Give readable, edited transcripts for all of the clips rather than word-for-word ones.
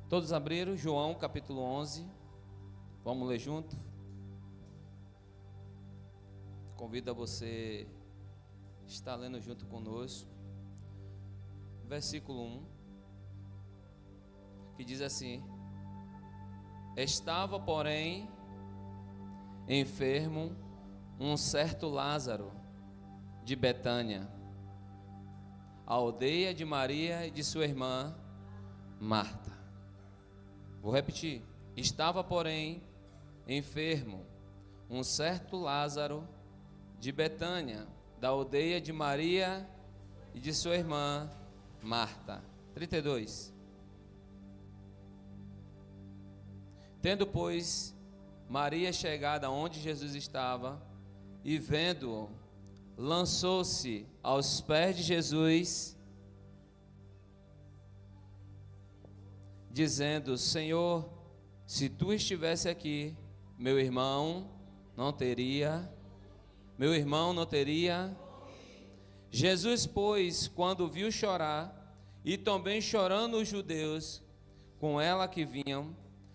Todos abriram João capítulo 11. Vamos ler junto? Convido a você estar lendo junto conosco. Versículo 1, que diz assim: Estava, porém, enfermo um certo Lázaro de Betânia, a aldeia de Maria e de sua irmã Marta. Vou repetir. Estava, porém, enfermo um certo Lázaro de Betânia, da aldeia de Maria e de sua irmã Marta. 32. Tendo, pois, Maria chegado aonde Jesus estava, e vendo-o, lançou-se aos pés de Jesus, dizendo: Senhor, se tu estivesse aqui, meu irmão não teria. Jesus, pois, quando viu chorar, e também chorando os judeus com ela que vinham,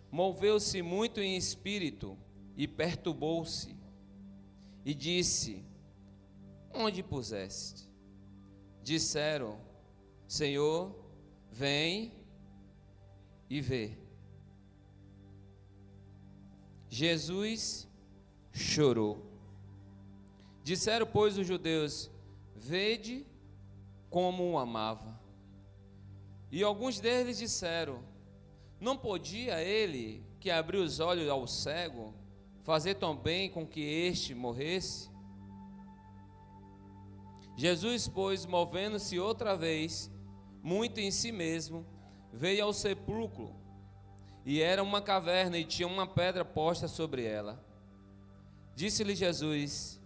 moveu-se muito em espírito e perturbou-se, e disse: Onde puseste? Disseram: Senhor, vem e vê. Jesus chorou. Disseram, pois, os judeus: Vede como o amava. E alguns deles disseram: Não podia ele, que abriu os olhos ao cego, fazer também com que este morresse? Jesus, pois, movendo-se outra vez, muito em si mesmo, veio ao sepulcro, e era uma caverna, e tinha uma pedra posta sobre ela. Disse-lhe Jesus: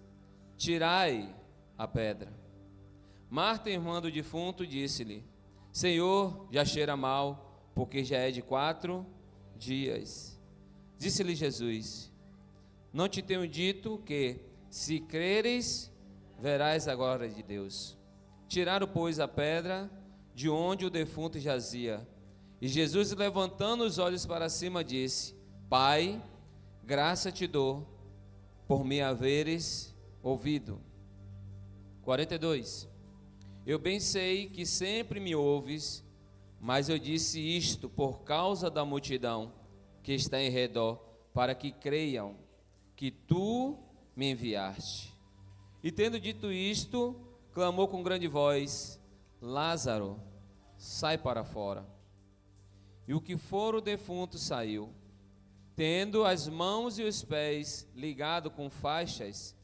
Tirai a pedra. Marta, irmã do defunto, disse-lhe: Senhor, já cheira mal, porque já é de 4 dias. Disse-lhe Jesus: Não te tenho dito que, se creres, verás a glória de Deus? Tiraram, pois, a pedra de onde o defunto jazia. E Jesus, levantando os olhos para cima, disse: Pai, graça te dou, por me haveres ouvido. 42. Eu bem sei que sempre me ouves, mas eu disse isto por causa da multidão que está em redor, para que creiam que tu me enviaste. E tendo dito isto, clamou com grande voz: Lázaro, sai para fora. E o que for o defunto saiu, tendo as mãos e os pés ligados com faixas,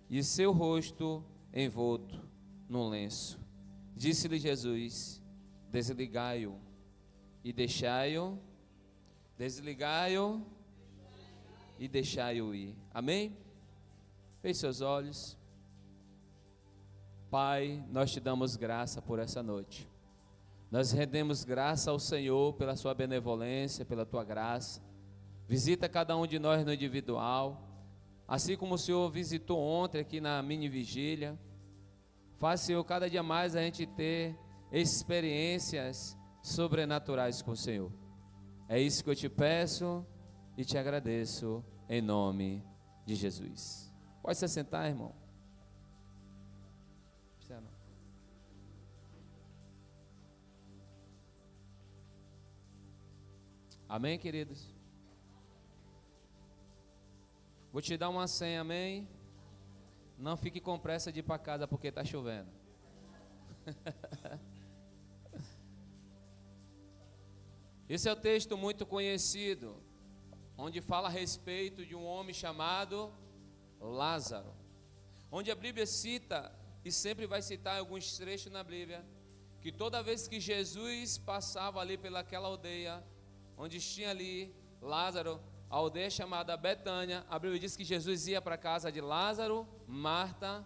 e seu rosto envolto num lenço. Disse-lhe Jesus: Desligai-o e deixai-o. Desligai-o e deixai-o ir. Amém? Feche seus olhos. Pai, nós te damos graça por essa noite. Nós rendemos graça ao Senhor pela sua benevolência, pela tua graça. Visita cada um de nós no individual, assim como o Senhor visitou ontem aqui na mini vigília. Faz, Senhor, cada dia mais a gente ter experiências sobrenaturais com o Senhor. É isso que eu te peço e te agradeço em nome de Jesus. Pode se sentar, irmão. Amém, queridos? Vou te dar uma senha, amém? Não fique com pressa de ir para casa porque está chovendo. Esse é o texto muito conhecido, onde fala a respeito de um homem chamado Lázaro, onde a Bíblia cita, e sempre vai citar alguns trechos na Bíblia, que toda vez que Jesus passava ali pelaquela aldeia, onde tinha ali Lázaro, a aldeia chamada Betânia, a Bíblia diz que Jesus ia para a casa de Lázaro, Marta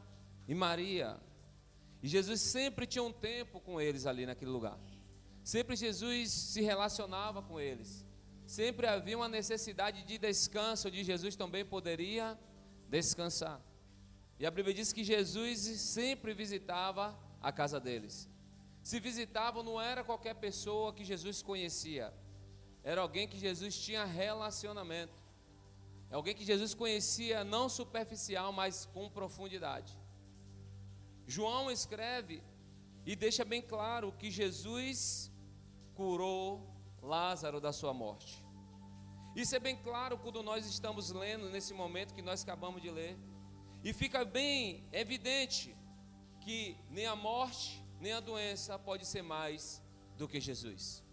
e Maria. E Jesus sempre tinha um tempo com eles ali naquele lugar. Sempre Jesus se relacionava com eles. Sempre havia uma necessidade de descanso, onde Jesus também poderia descansar. E a Bíblia diz que Jesus sempre visitava a casa deles. Se visitavam, não era qualquer pessoa que Jesus conhecia. era alguém que Jesus tinha relacionamento. É alguém que Jesus conhecia não superficial, mas com profundidade. João escreve e deixa bem claro que Jesus curou Lázaro da sua morte. Isso é bem claro quando nós estamos lendo nesse momento que nós acabamos de ler. E fica bem evidente que nem a morte, nem a doença pode ser mais do que Jesus.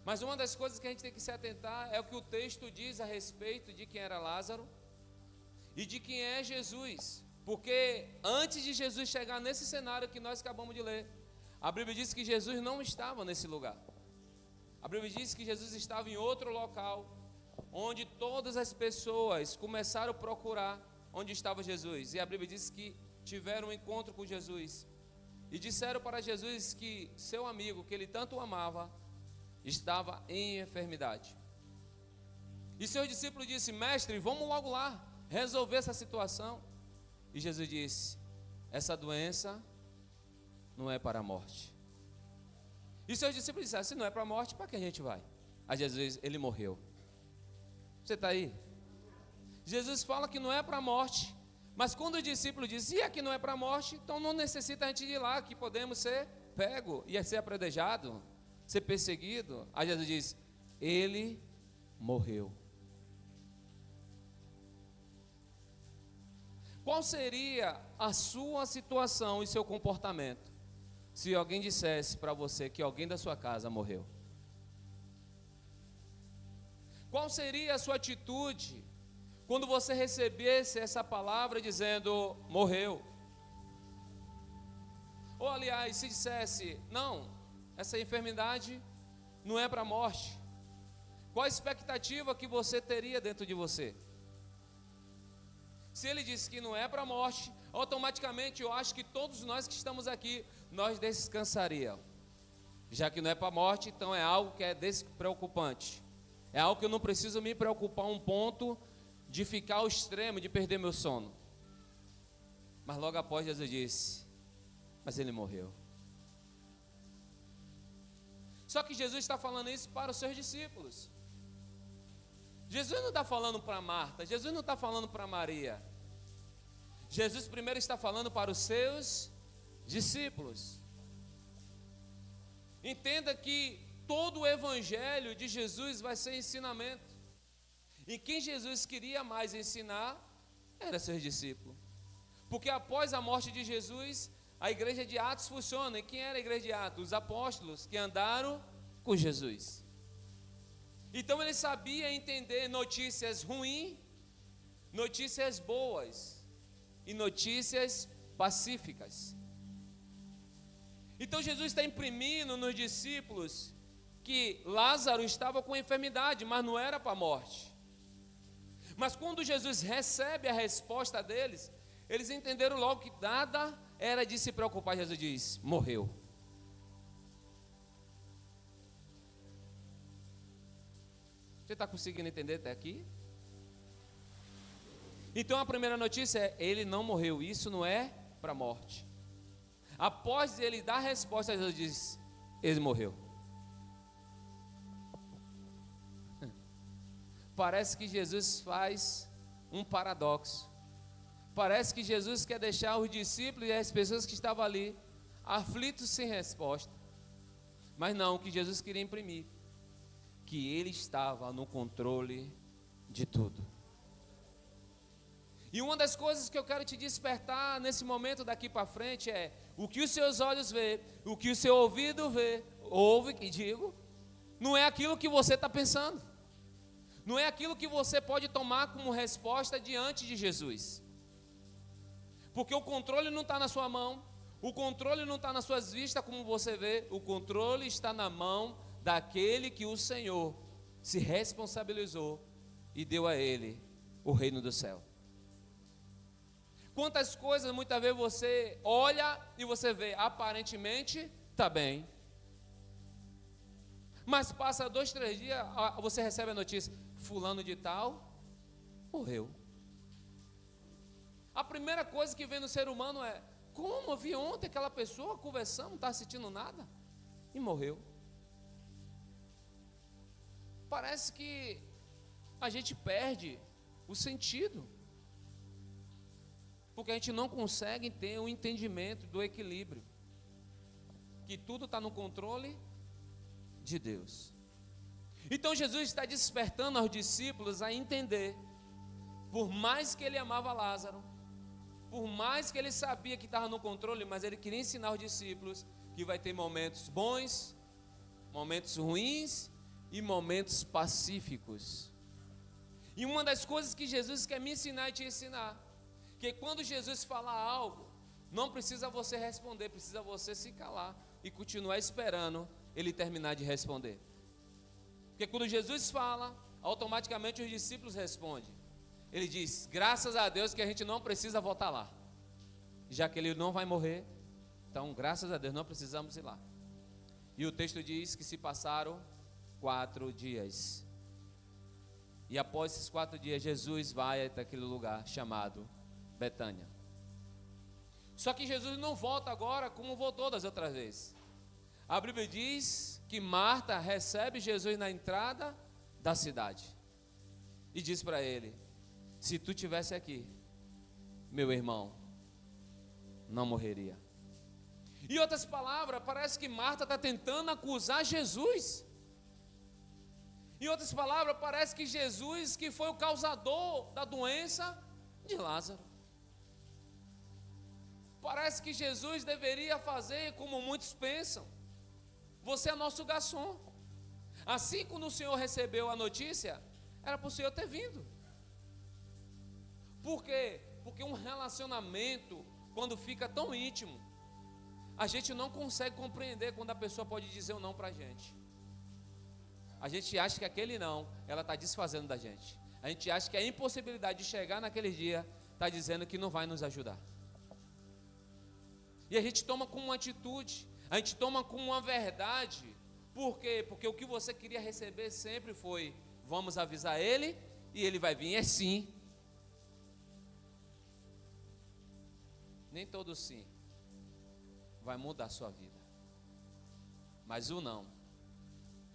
Mas uma das coisas que a gente tem que se atentar é o que o texto diz a respeito de quem era Lázaro e de quem é Jesus. Porque antes de Jesus chegar nesse cenário que nós acabamos de ler, a Bíblia diz que Jesus não estava nesse lugar. A Bíblia diz que Jesus estava em outro local, onde todas as pessoas começaram a procurar onde estava Jesus. E a Bíblia diz que tiveram um encontro com Jesus e disseram para Jesus que seu amigo, que ele tanto amava, estava em enfermidade. E seus discípulos disseram: mestre, vamos logo lá resolver essa situação. E Jesus disse: essa doença não é para a morte. E seus discípulos disseram: se não é para a morte, para que a gente vai? Aí Jesus, ele morreu. Você está aí? Jesus fala que não é para a morte, mas quando o discípulo diz: e aqui não é para a morte, então não necessita a gente ir lá, que podemos ser pego, ia ser apredejado, ser perseguido. Aí Jesus diz: ele morreu. Qual seria a sua situação e seu comportamento se alguém dissesse para você que alguém da sua casa morreu? Qual seria a sua atitude quando você recebesse essa palavra dizendo morreu? Ou aliás, se dissesse: não, essa enfermidade não é para a morte. Qual a expectativa que você teria dentro de você? Se ele disse que não é para a morte, automaticamente eu acho que todos nós que estamos aqui, nós descansaríamos. Já que não é para a morte, então é algo que é despreocupante. É algo que eu não preciso me preocupar a um ponto de ficar ao extremo, de perder meu sono. Mas logo após Jesus disse: mas ele morreu. Só que Jesus está falando isso para os seus discípulos. Jesus não está falando para Marta, Jesus não está falando para Maria. Jesus primeiro está falando para os seus discípulos. Entenda que todo o evangelho de Jesus vai ser ensinamento. E quem Jesus queria mais ensinar era seus discípulos. Porque após a morte de Jesus, a igreja de Atos funciona. E quem era a igreja de Atos? Os apóstolos que andaram com Jesus. Então ele sabia entender notícias ruins, notícias boas e notícias pacíficas. Então Jesus está imprimindo nos discípulos que Lázaro estava com enfermidade, mas não era para a morte. Mas quando Jesus recebe a resposta deles, eles entenderam logo que nada era de se preocupar. Jesus diz: morreu. Você está conseguindo entender até aqui? Então a primeira notícia é: ele não morreu, isso não é para a morte. Após ele dar a resposta, Jesus diz: ele morreu. Parece que Jesus faz um paradoxo. Parece que Jesus quer deixar os discípulos e as pessoas que estavam ali aflitos sem resposta. Mas não, o que Jesus queria imprimir: que ele estava no controle de tudo. E uma das coisas que eu quero te despertar nesse momento daqui para frente é: o que os seus olhos vê, o que o seu ouvido vê, ouve, que digo, não é aquilo que você está pensando, não é aquilo que você pode tomar como resposta diante de Jesus. Porque o controle não está na sua mão, o controle não está nas suas vistas como você vê, o controle está na mão daquele que o Senhor se responsabilizou e deu a ele o reino do céu. Quantas coisas muitas vezes você olha e você vê, aparentemente está bem, mas passa 2, 3 dias, você recebe a notícia: fulano de tal morreu. A primeira coisa que vem no ser humano é: como eu vi ontem aquela pessoa conversando, não está sentindo nada e morreu. parece que a gente perde o sentido, porque a gente não consegue ter um entendimento do equilíbrio, que tudo está no controle de Deus. Então Jesus está despertando aos discípulos a entender, por mais que ele amava Lázaro, por mais que ele sabia que estava no controle, mas ele queria ensinar os discípulos que vai ter momentos bons, momentos ruins e momentos pacíficos. E uma das coisas que Jesus quer me ensinar e te ensinar, que quando Jesus falar algo, não precisa você responder, precisa você se calar e continuar esperando ele terminar de responder. Porque quando Jesus fala, automaticamente os discípulos respondem. Ele diz: graças a Deus que a gente não precisa voltar lá, já que ele não vai morrer, então graças a Deus não precisamos ir lá. E o texto diz que se passaram 4 dias. E após esses 4 dias, Jesus vai até aquele lugar chamado Betânia. Só que Jesus não volta agora como voltou das outras vezes. A Bíblia diz que Marta recebe Jesus na entrada da cidade e diz para ele: se tu tivesse aqui, meu irmão não morreria. Em outras palavras, parece que Marta está tentando acusar Jesus. Em outras palavras, parece que Jesus que foi o causador da doença de Lázaro. Parece que Jesus deveria fazer como muitos pensam: você é nosso garçom. Assim, quando o Senhor recebeu a notícia, era para o Senhor ter vindo. Por quê? Porque um relacionamento, quando fica tão íntimo, a gente não consegue compreender quando a pessoa pode dizer um não para a gente. A gente acha que aquele não, ela está desfazendo da gente. A gente acha que a impossibilidade de chegar naquele dia está dizendo que não vai nos ajudar. E a gente toma como uma atitude, a gente toma como uma verdade. Por quê? Porque o que você queria receber sempre foi: vamos avisar ele e ele vai vir. É sim. Nem todo sim vai mudar a sua vida, mas o não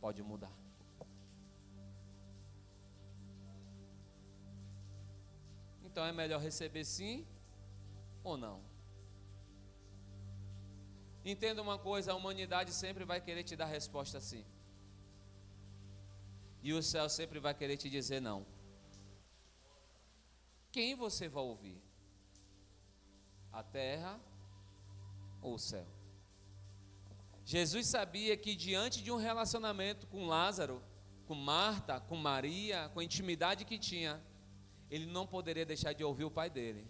pode mudar. Então é melhor receber sim ou não. Entenda uma coisa: a humanidade sempre vai querer te dar resposta sim, e o céu sempre vai querer te dizer não. Quem você vai ouvir? A terra ou o céu? Jesus sabia que diante de um relacionamento com Lázaro, com Marta, com Maria, com a intimidade que tinha, ele não poderia deixar de ouvir o pai dele,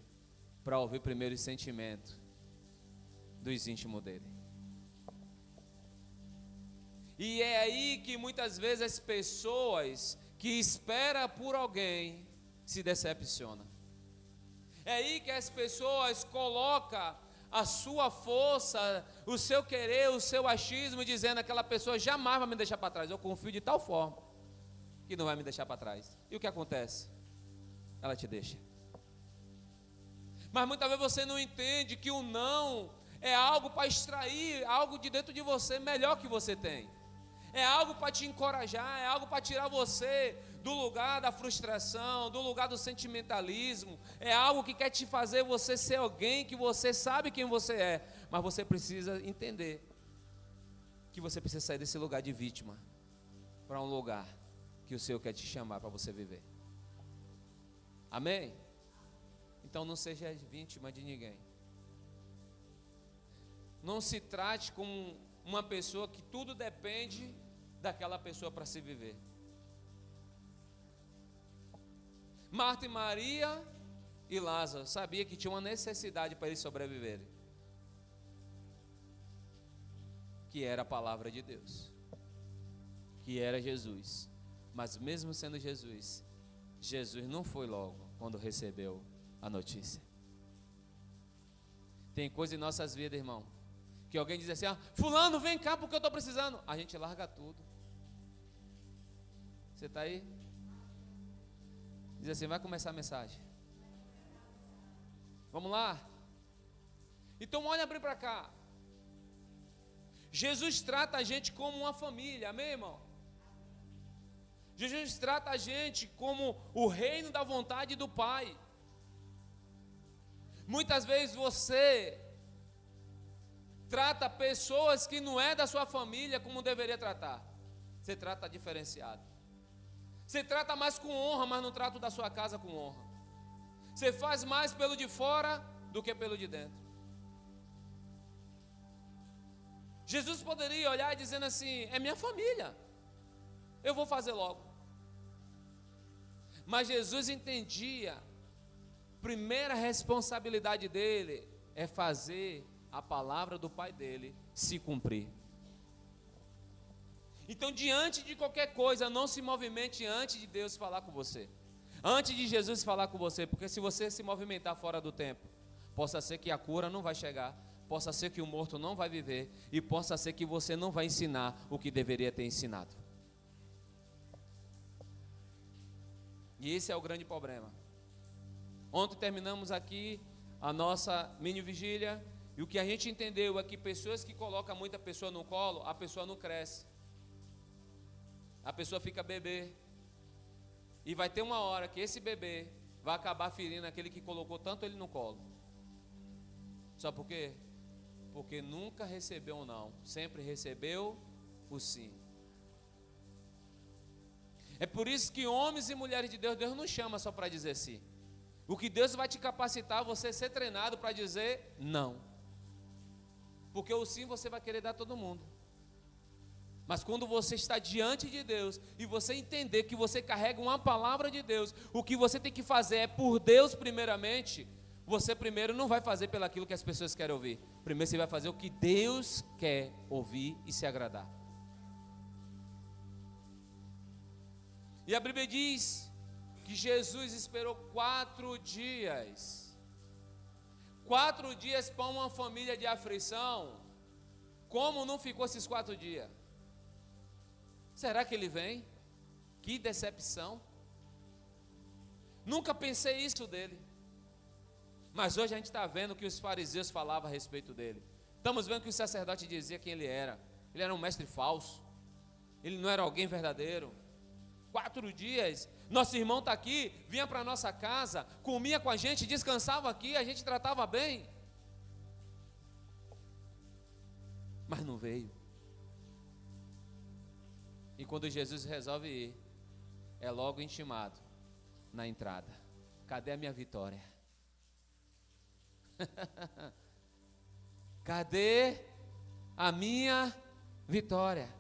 para ouvir primeiro os sentimentos dos íntimos dele. E é aí que muitas vezes as pessoas que esperam por alguém se decepcionam. É aí que as pessoas colocam a sua força, o seu querer, o seu achismo, dizendo: aquela pessoa jamais vai me deixar para trás. Eu confio de tal forma que não vai me deixar para trás. E o que acontece? Ela te deixa. Mas muitas vezes você não entende que o não é algo para extrair algo de dentro de você melhor que você tem. É algo para te encorajar, é algo para tirar você do lugar da frustração, do lugar do sentimentalismo. É algo que quer te fazer você ser alguém que você sabe quem você é, mas você precisa entender que você precisa sair desse lugar de vítima para um lugar que o Senhor quer te chamar para você viver. Amém? Então não seja vítima de ninguém. Não se trate como uma pessoa que tudo depende daquela pessoa para se viver. Marta e Maria e Lázaro sabia que tinha uma necessidade para eles sobreviverem, que era a palavra de Deus, que era Jesus. Mas mesmo sendo Jesus, Jesus não foi logo quando recebeu a notícia. Tem coisa em nossas vidas, irmão, que alguém diz assim: fulano, vem cá porque eu estou precisando. A gente larga tudo. Você está aí? Diz assim: vai começar a mensagem. Vamos lá? Então olha bem para cá. Jesus trata a gente como uma família, amém, irmão? Jesus trata a gente como o reino da vontade do Pai. Muitas vezes você trata pessoas que não é da sua família como deveria tratar. Você trata diferenciado. Você trata mais com honra, mas não trata da sua casa com honra. Você faz mais pelo de fora do que pelo de dentro. Jesus poderia olhar dizendo assim: é minha família, eu vou fazer logo. Mas Jesus entendia, primeira responsabilidade dele é fazer a palavra do Pai dele se cumprir. Então, diante de qualquer coisa, não se movimente antes de Deus falar com você, antes de Jesus falar com você, porque se você se movimentar fora do tempo, possa ser que a cura não vai chegar, possa ser que o morto não vai viver, e possa ser que você não vai ensinar o que deveria ter ensinado. E esse é o grande problema. Ontem terminamos aqui a nossa mini vigília, e o que a gente entendeu é que pessoas que colocam muita pessoa no colo, a pessoa não cresce. A pessoa fica bebê. E vai ter uma hora que esse bebê vai acabar ferindo aquele que colocou tanto ele no colo. Sabe por quê? Porque nunca recebeu um não, sempre recebeu o sim. É por isso que homens e mulheres de Deus, Deus não chama só para dizer sim. O que Deus vai te capacitar, você ser treinado para dizer não. Porque o sim você vai querer dar a todo mundo. Mas quando você está diante de Deus e você entender que você carrega uma palavra de Deus, o que você tem que fazer é por Deus primeiramente. Você primeiro não vai fazer pelo aquilo que as pessoas querem ouvir. Primeiro você vai fazer o que Deus quer ouvir e se agradar. E a Bíblia diz que Jesus esperou 4 dias. 4 dias para uma família de aflição. Como não ficou esses 4 dias? Será que ele vem? Que decepção. Nunca pensei isso dele. Mas hoje a gente está vendo o que os fariseus falavam a respeito dele. Estamos vendo que o sacerdote dizia quem ele era. Ele era um mestre falso. Ele não era alguém verdadeiro. 4 dias. Nosso irmão está aqui, vinha para a nossa casa, comia com a gente, descansava aqui, a gente tratava bem. Mas não veio. E quando Jesus resolve ir, é logo intimado na entrada: cadê a minha vitória? Cadê a minha vitória?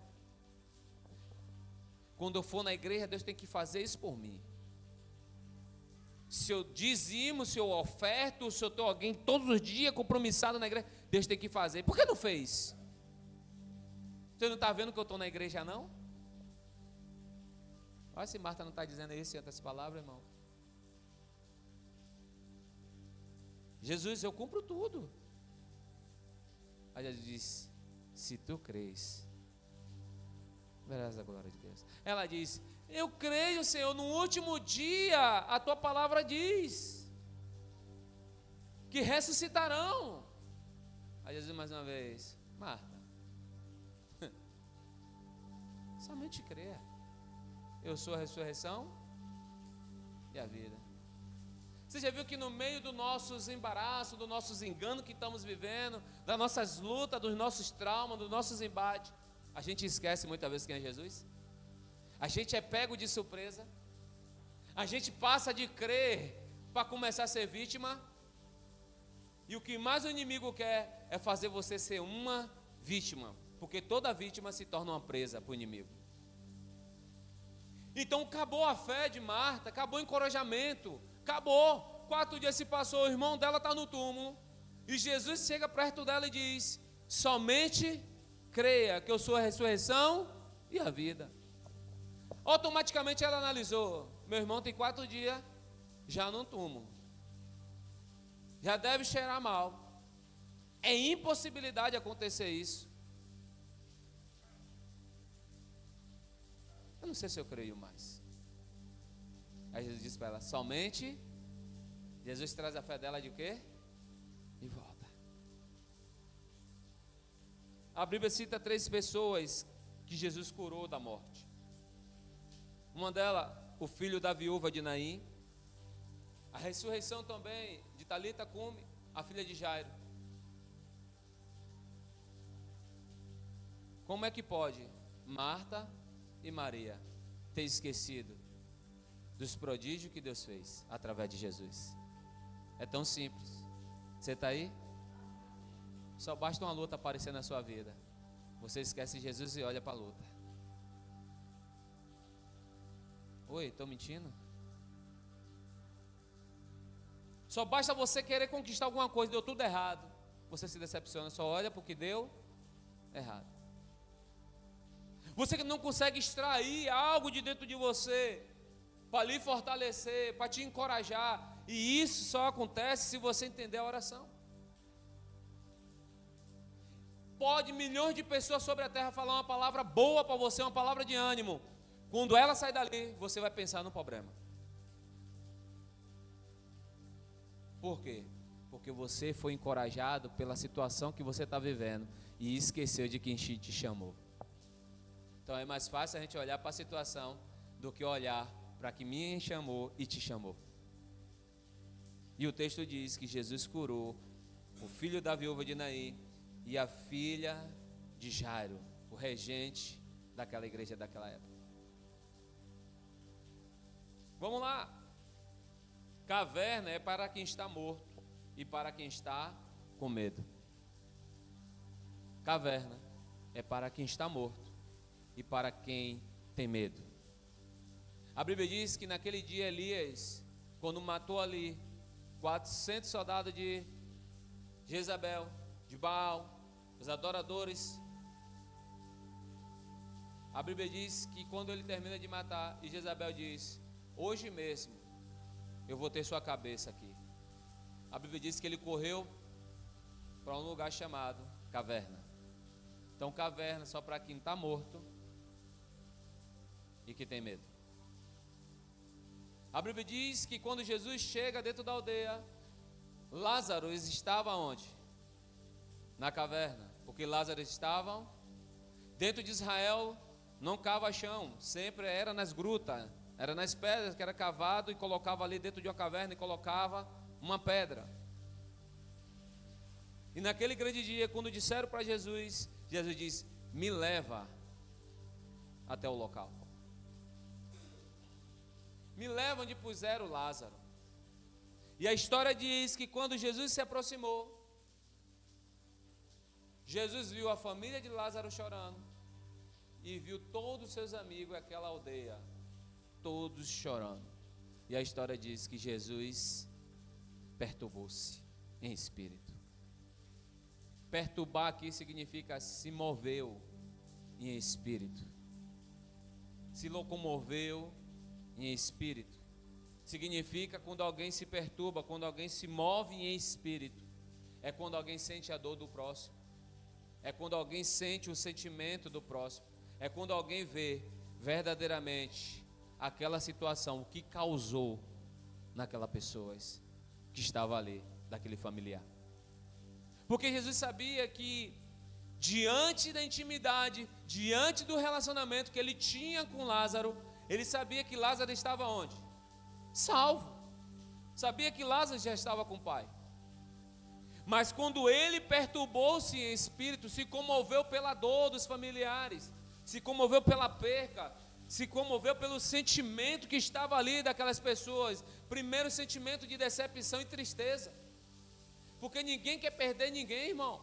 Quando eu for na igreja, Deus tem que fazer isso por mim. Se eu dizimo, se eu oferto, se eu estou alguém todos os dias compromissado na igreja, Deus tem que fazer. Por que não fez? Você não está vendo que eu estou na igreja não? Olha se Marta não está dizendo isso em outras palavras, irmão. Jesus, eu cumpro tudo. Aí Jesus diz: se tu crês, verás a glória de Deus. Ela diz: eu creio, Senhor, no último dia a tua palavra diz que ressuscitarão. Aí Jesus mais uma vez: Marta, somente creia. Eu sou a ressurreição e a vida. Você já viu que no meio dos nossos embaraços, dos nossos enganos que estamos vivendo, das nossas lutas, dos nossos traumas, dos nossos embates, a gente esquece muitas vezes quem é Jesus? A gente é pego de surpresa. A gente passa de crer para começar a ser vítima. E o que mais o inimigo quer é fazer você ser uma vítima, porque toda vítima se torna uma presa para o inimigo. Então acabou a fé de Marta, acabou o encorajamento, acabou. 4 dias se passou, o irmão dela está no túmulo, e Jesus chega perto dela e diz: somente creia que eu sou a ressurreição e a vida. Automaticamente ela analisou: meu irmão tem 4 dias já no túmulo, já deve cheirar mal, é impossibilidade acontecer isso. Eu não sei se eu creio mais. Aí Jesus disse para ela: somente. Jesus traz a fé dela de quê? De volta. A Bíblia cita 3 pessoas que Jesus curou da morte. Uma delas, o filho da viúva de Naim. A ressurreição também de Talita Cume, a filha de Jairo. Como é que pode Marta e Maria ter esquecido dos prodígios que Deus fez através de Jesus? É tão simples. Você está aí? Só basta uma luta aparecer na sua vida. Você esquece Jesus e olha para a luta. Oi, estou mentindo? Só basta você querer conquistar alguma coisa, deu tudo errado. Você se decepciona, só olha para o que deu errado. Você que não consegue extrair algo de dentro de você para lhe fortalecer, para te encorajar. E isso só acontece se você entender a oração. Pode milhões de pessoas sobre a terra falar uma palavra boa para você, uma palavra de ânimo. Quando ela sai dali, você vai pensar no problema. Por quê? Porque você foi encorajado pela situação que você está vivendo e esqueceu de quem te chamou. Então é mais fácil a gente olhar para a situação do que olhar para quem me chamou e te chamou. E o texto diz que Jesus curou o filho da viúva de Naim e a filha de Jairo, o regente daquela igreja daquela época. Vamos lá. Caverna é para quem está morto e para quem está com medo. Caverna é para quem está morto e para quem tem medo. A Bíblia diz que naquele dia Elias, quando matou ali 400 soldados de Jezabel, de Baal, os adoradores, a Bíblia diz que quando ele termina de matar, e Jezabel diz: hoje mesmo eu vou ter sua cabeça aqui. A Bíblia diz que ele correu para um lugar chamado caverna. Então caverna só para quem está morto e que tem medo. A Bíblia diz que quando Jesus chega dentro da aldeia, Lázaro estava onde? Na caverna. Porque Lázaro estava dentro de Israel, não cava chão, sempre era nas grutas, era nas pedras que era cavado e colocava ali dentro de uma caverna e colocava uma pedra. E naquele grande dia, quando disseram para Jesus, Jesus diz: me leva até o local. Me leva onde puseram Lázaro. E a história diz que quando Jesus se aproximou, Jesus viu a família de Lázaro chorando e viu todos os seus amigos, aquela aldeia, todos chorando. E a história diz que Jesus perturbou-se em espírito. Perturbar aqui significa se moveu em espírito. Se locomoveu em espírito. Significa quando alguém se perturba, quando alguém se move em espírito. É quando alguém sente a dor do próximo. É quando alguém sente o sentimento do próximo. É quando alguém vê verdadeiramente aquela situação, o que causou naquela pessoa que estava ali, daquele familiar. Porque Jesus sabia que diante da intimidade, diante do relacionamento que ele tinha com Lázaro, ele sabia que Lázaro estava onde? Salvo. Sabia que Lázaro já estava com o Pai. Mas quando ele perturbou-se em espírito, se comoveu pela dor dos familiares, se comoveu pela perca, se comoveu pelo sentimento que estava ali daquelas pessoas. Primeiro, sentimento de decepção e tristeza. Porque ninguém quer perder ninguém, irmão.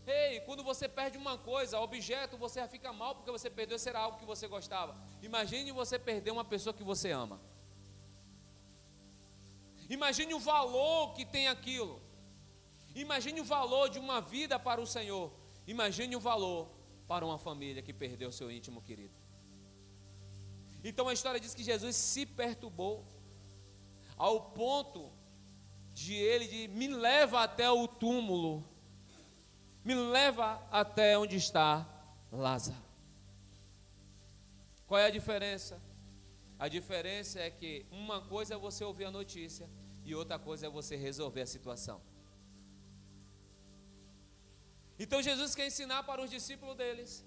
Ei, quando você perde uma coisa, objeto, você já fica mal porque você perdeu, será algo que você gostava. Imagine você perder uma pessoa que você ama. Imagine o valor que tem aquilo. Imagine o valor de uma vida para o Senhor. Imagine o valor para uma família que perdeu seu íntimo querido. Então a história diz que Jesus se perturbou ao ponto de me leva até o túmulo, me leva até onde está Lázaro. Qual é a diferença? A diferença é que uma coisa é você ouvir a notícia e outra coisa é você resolver a situação. Então Jesus quer ensinar para os discípulos deles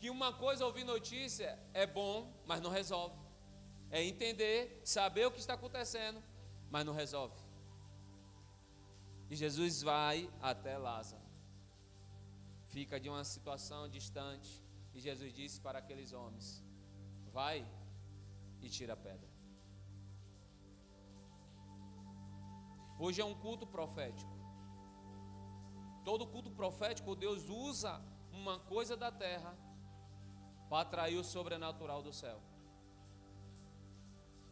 que uma coisa ouvir notícia é bom, mas não resolve. É entender, saber o que está acontecendo, mas não resolve. E Jesus vai até Lázaro. Fica de uma situação distante. E Jesus disse para aqueles homens: vai e tira a pedra. Hoje é um culto profético. Todo culto profético, Deus usa uma coisa da terra para atrair o sobrenatural do céu.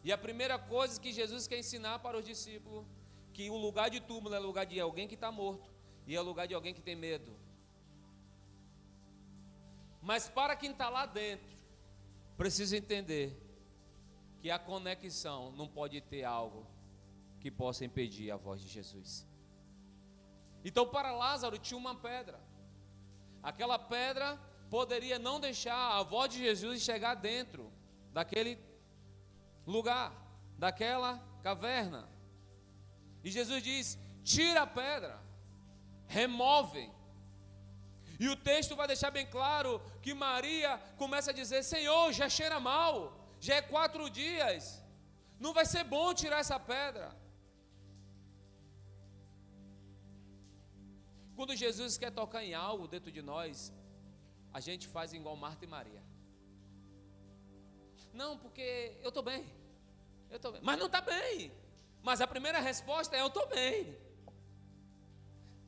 E a primeira coisa que Jesus quer ensinar para os discípulos, que o lugar de túmulo é lugar de alguém que está morto, e é lugar de alguém que tem medo. Mas para quem está lá dentro, precisa entender que a conexão não pode ter algo que possa impedir a voz de Jesus. Então, para Lázaro tinha uma pedra. Aquela pedra poderia não deixar a voz de Jesus chegar dentro daquele lugar, daquela caverna. E Jesus diz: tira a pedra, remove. E o texto vai deixar bem claro que Maria começa a dizer: Senhor, já cheira mal, já é 4 dias, não vai ser bom tirar essa pedra. Quando Jesus quer tocar em algo dentro de nós, a gente faz igual Marta e Maria. Não, porque eu estou bem. Mas não está bem. Mas a primeira resposta é: eu estou bem.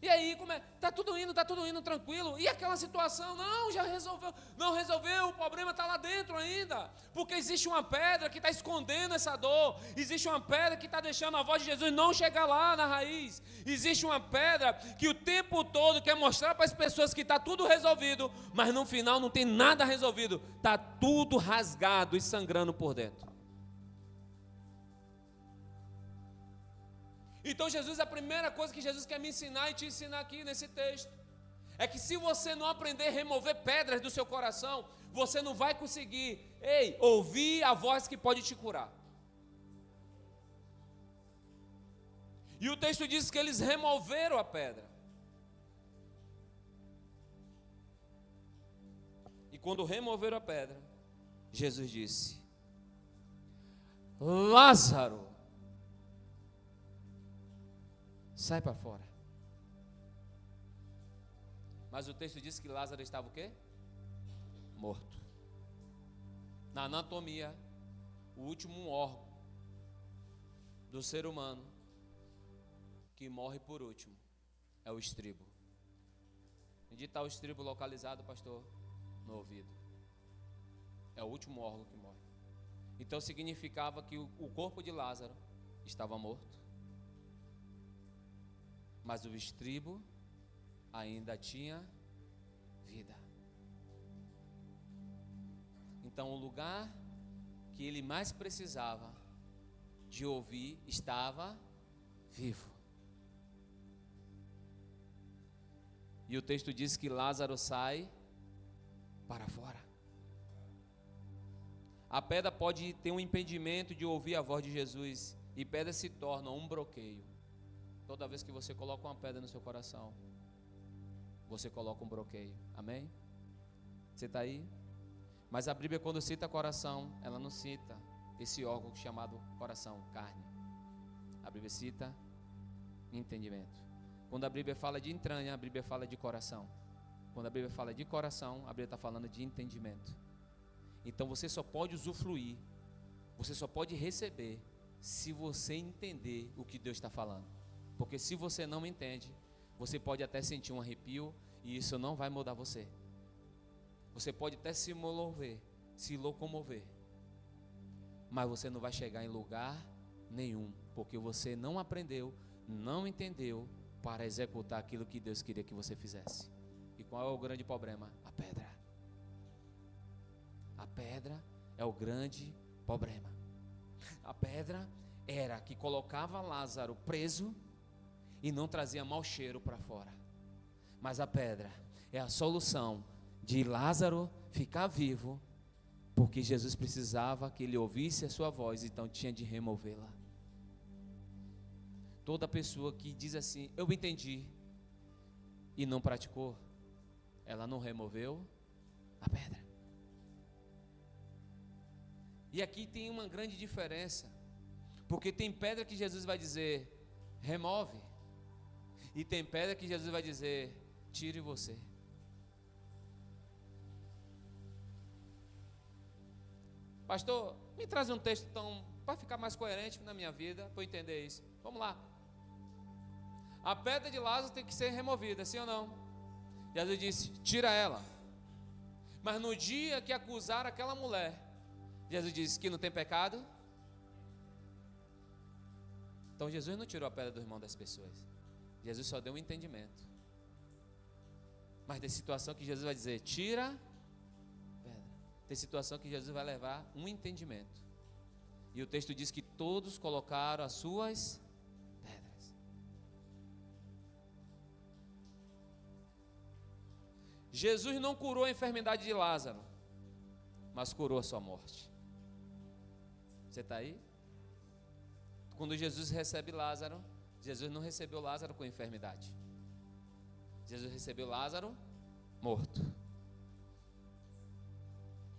E aí, como é? Está tudo indo tranquilo. E aquela situação? Não, já resolveu. Não resolveu, o problema está lá dentro ainda. Porque existe uma pedra que está escondendo essa dor. Existe uma pedra que está deixando a voz de Jesus não chegar lá na raiz. Existe uma pedra que o tempo todo quer mostrar para as pessoas que está tudo resolvido, mas no final não tem nada resolvido. Está tudo rasgado e sangrando por dentro. Então Jesus, a primeira coisa que Jesus quer me ensinar e te ensinar aqui nesse texto, é que se você não aprender a remover pedras do seu coração, você não vai conseguir, ouvir a voz que pode te curar. E o texto diz que eles removeram a pedra. E quando removeram a pedra, Jesus disse: Lázaro, sai para fora. Mas o texto diz que Lázaro estava o quê? Morto. Na anatomia, o último órgão do ser humano que morre por último é o estribo. Onde está o estribo localizado, pastor? No ouvido. É o último órgão que morre. Então significava que o corpo de Lázaro estava morto, mas o estribo ainda tinha vida. Então o lugar que ele mais precisava de ouvir estava vivo. E o texto diz que Lázaro sai para fora. A pedra pode ter um impedimento de ouvir a voz de Jesus, e pedra se torna um bloqueio. Toda vez que você coloca uma pedra no seu coração, você coloca um bloqueio. Amém? Você está aí? Mas a Bíblia, quando cita coração, ela não cita esse órgão chamado coração, carne. A Bíblia cita entendimento. Quando a Bíblia fala de entranha, a Bíblia fala de coração. Quando a Bíblia fala de coração, a Bíblia está falando de entendimento. Então você só pode usufruir, você só pode receber, se você entender o que Deus está falando. Porque se você não entende, você pode até sentir um arrepio, e isso não vai mudar você. Você pode até se locomover, mas você não vai chegar em lugar nenhum, porque você não aprendeu, não entendeu para executar aquilo que Deus queria que você fizesse. E qual é o grande problema? A pedra. A pedra é o grande problema. A pedra era que colocava Lázaro preso e não trazia mau cheiro para fora. Mas a pedra é a solução de Lázaro ficar vivo, porque Jesus precisava que ele ouvisse a sua voz, então tinha de removê-la. Toda pessoa que diz assim: eu entendi, e não praticou, ela não removeu a pedra. E aqui tem uma grande diferença, porque tem pedra que Jesus vai dizer, remove, e tem pedra que Jesus vai dizer, tire você. Pastor, me traz um texto para ficar mais coerente na minha vida, para eu entender isso. Vamos lá. A pedra de Lázaro tem que ser removida, sim ou não? Jesus disse, tira ela. Mas no dia que acusaram aquela mulher, Jesus disse que não tem pecado. Então Jesus não tirou a pedra do irmão das pessoas. Jesus só deu um entendimento. Mas tem situação que Jesus vai dizer, tira pedra. Tem situação que Jesus vai levar um entendimento. E o texto diz que todos colocaram as suas pedras. Jesus não curou a enfermidade de Lázaro, mas curou a sua morte. Você está aí? Quando Jesus recebe Lázaro, Jesus não recebeu Lázaro com enfermidade. Jesus recebeu Lázaro morto.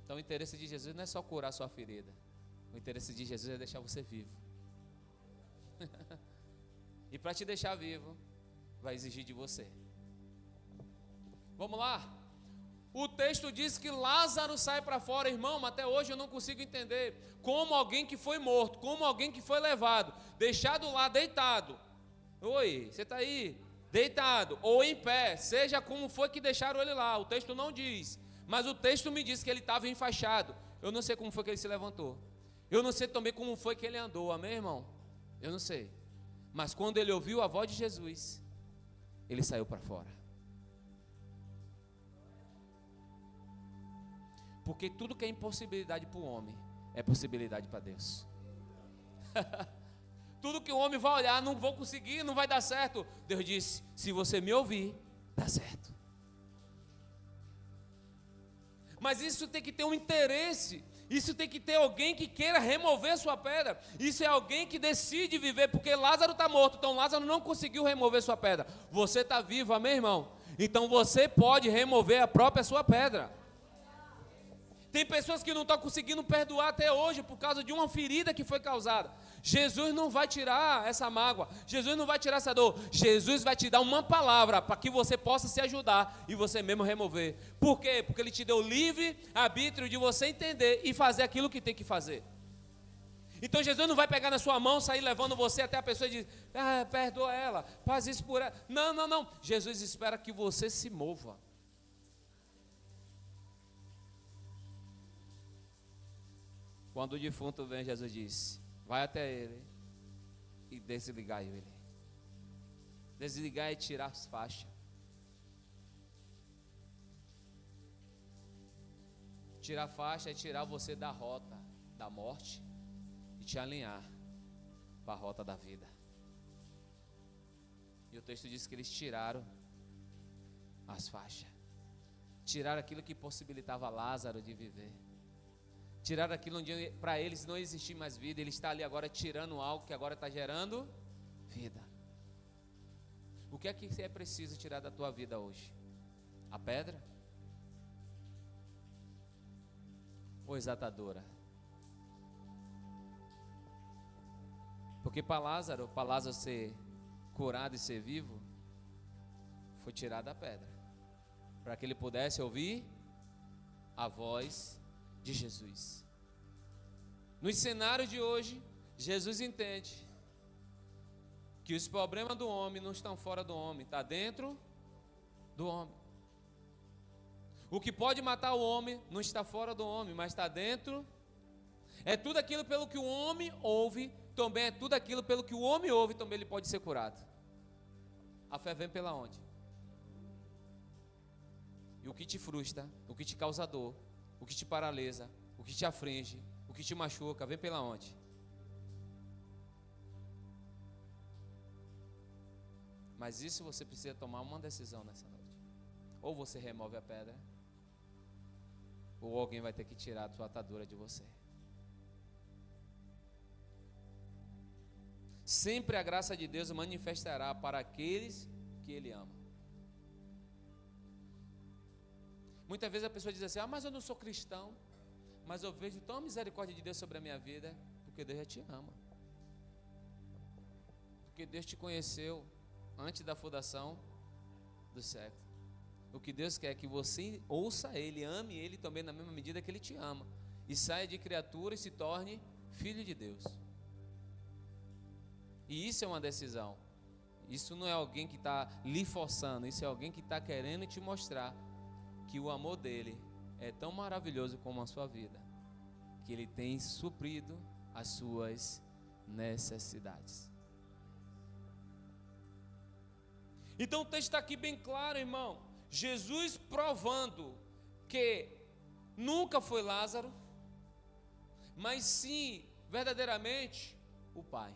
Então o interesse de Jesus não é só curar sua ferida. O interesse de Jesus é deixar você vivo. E para te deixar vivo, vai exigir de você. Vamos lá? O texto diz que Lázaro sai para fora, irmão, mas até hoje eu não consigo entender como alguém que foi morto, como alguém que foi levado, deixado lá deitado. Oi, você está aí? Deitado ou em pé, seja como foi que deixaram ele lá, o texto não diz, mas o texto me diz que ele estava enfaixado. Eu não sei como foi que ele se levantou, eu não sei também como foi que ele andou, amém, irmão? Eu não sei, mas quando ele ouviu a voz de Jesus, ele saiu para fora. Porque tudo que é impossibilidade para o homem é possibilidade para Deus. Tudo que o homem vai olhar, não vou conseguir, não vai dar certo. Deus disse, se você me ouvir, dá certo. Mas isso tem que ter um interesse. Isso tem que ter alguém que queira remover sua pedra. Isso é alguém que decide viver, porque Lázaro está morto, então Lázaro não conseguiu remover sua pedra. Você está vivo, amém, irmão? Então você pode remover a própria sua pedra. Tem pessoas que não estão conseguindo perdoar até hoje por causa de uma ferida que foi causada. Jesus não vai tirar essa mágoa, Jesus não vai tirar essa dor. Jesus vai te dar uma palavra para que você possa se ajudar e você mesmo remover. Por quê? Porque Ele te deu livre arbítrio de você entender e fazer aquilo que tem que fazer. Então Jesus não vai pegar na sua mão, sair levando você até a pessoa e dizer, perdoa ela, faz isso por ela. Não, não, não. Jesus espera que você se mova. Quando o defunto vem, Jesus disse, vai até ele e desligar ele. Desligar e tirar as faixas. Tirar a faixa é tirar você da rota da morte e te alinhar para a rota da vida. E o texto diz que eles tiraram as faixas. Tiraram aquilo que possibilitava Lázaro de viver. Tiraram aquilo onde para eles não existia mais vida. Ele está ali agora tirando algo que agora está gerando vida. O que é que é preciso tirar da tua vida hoje? A pedra? Ou exatadora? Porque para Lázaro ser curado e ser vivo, foi tirada a pedra, para que ele pudesse ouvir a voz de Jesus. No cenário de hoje, Jesus entende que os problemas do homem não estão fora do homem, está dentro do homem. O que pode matar o homem não está fora do homem, mas está dentro. É tudo aquilo pelo que o homem ouve, também é tudo aquilo pelo que o homem ouve, também ele pode ser curado. A fé vem pela onde? E o que te frustra, o que te causa dor, o que te paralisa, o que te aflige, o que te machuca, vem pela onde? Mas isso você precisa tomar uma decisão nessa noite. Ou você remove a pedra, ou alguém vai ter que tirar a sua atadura de você. Sempre a graça de Deus manifestará para aqueles que Ele ama. Muitas vezes a pessoa diz assim, mas eu não sou cristão. mas eu vejo tão a misericórdia de Deus sobre a minha vida, porque Deus já te ama. Porque Deus te conheceu antes da fundação do século. O que Deus quer é que você ouça Ele, ame Ele também na mesma medida que Ele te ama, e saia de criatura e se torne filho de Deus. E isso é uma decisão. Isso não é alguém que está lhe forçando, isso é alguém que está querendo te mostrar que o amor dele é tão maravilhoso como a sua vida, que ele tem suprido as suas necessidades. Então o texto está aqui bem claro, irmão. Jesus provando que nunca foi Lázaro, mas sim, verdadeiramente, o Pai.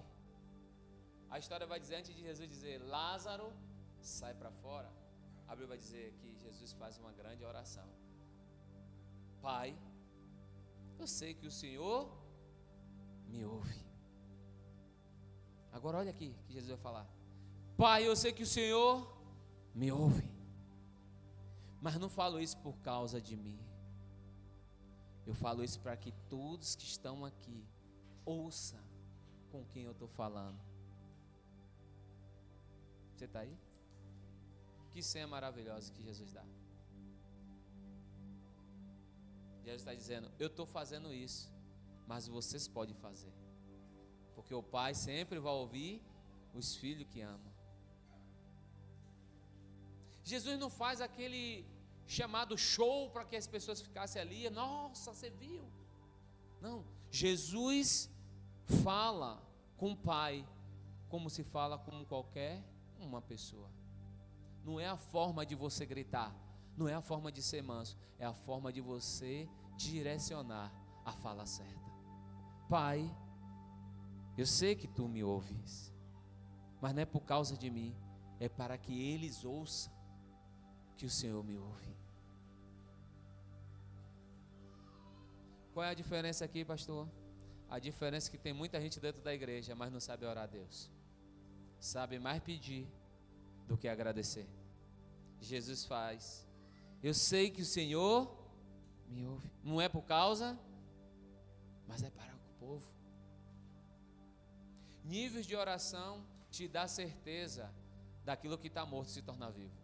A história vai dizer, antes de Jesus dizer, Lázaro, sai para fora, a Bíblia vai dizer que Jesus faz uma grande oração. Pai, eu sei que o Senhor me ouve. Agora olha aqui que Jesus vai falar. Pai, eu sei que o Senhor me ouve, mas não falo isso por causa de mim. Eu falo isso para que todos que estão aqui ouçam com quem eu estou falando. Você está aí? Que senha maravilhosa que Jesus dá. Jesus está dizendo, eu estou fazendo isso, mas vocês podem fazer, porque o Pai sempre vai ouvir os filhos que amam. Jesus não faz aquele chamado show para que as pessoas ficassem ali, nossa, você viu? Não, Jesus fala com o Pai como se fala com qualquer uma pessoa. Não é a forma de você gritar, não é a forma de ser manso, é a forma de você direcionar a fala certa. Pai, eu sei que tu me ouves, mas não é por causa de mim, é para que eles ouçam que o Senhor me ouve. Qual é a diferença aqui, pastor? A diferença é que tem muita gente dentro da igreja, mas não sabe orar a Deus. Sabe mais pedir do que agradecer. Jesus faz. Eu sei que o Senhor me ouve. Não é por causa, mas é para o povo. Níveis de oração te dá certeza daquilo que está morto se tornar vivo.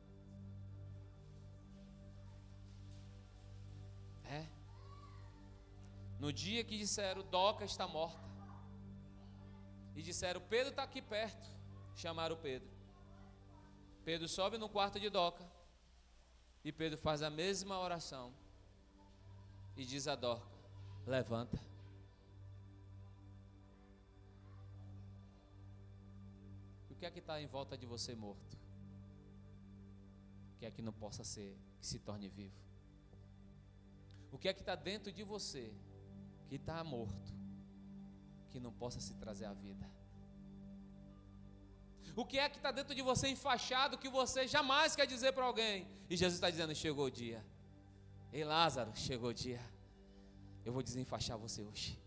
No dia que disseram, Doca está morta, e disseram, Pedro está aqui perto, chamaram Pedro. Pedro sobe no quarto de Doca, e Pedro faz a mesma oração, e diz a Doca, levanta. O que é que está em volta de você morto? O que é que não possa ser, que se torne vivo? O que é que está dentro de você, que está morto, que não possa se trazer à vida? O que é que está dentro de você enfaixado, que você jamais quer dizer para alguém? E Jesus está dizendo, chegou o dia. Ei Lázaro, chegou o dia. Eu vou desenfaixar você hoje.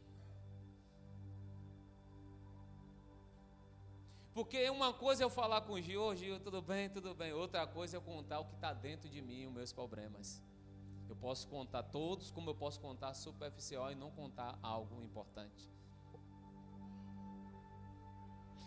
Porque uma coisa é eu falar com o Gil, Gil, tudo bem. Outra coisa é eu contar o que está dentro de mim, os meus problemas. Eu posso contar todos, como eu posso contar superficial e não contar algo importante.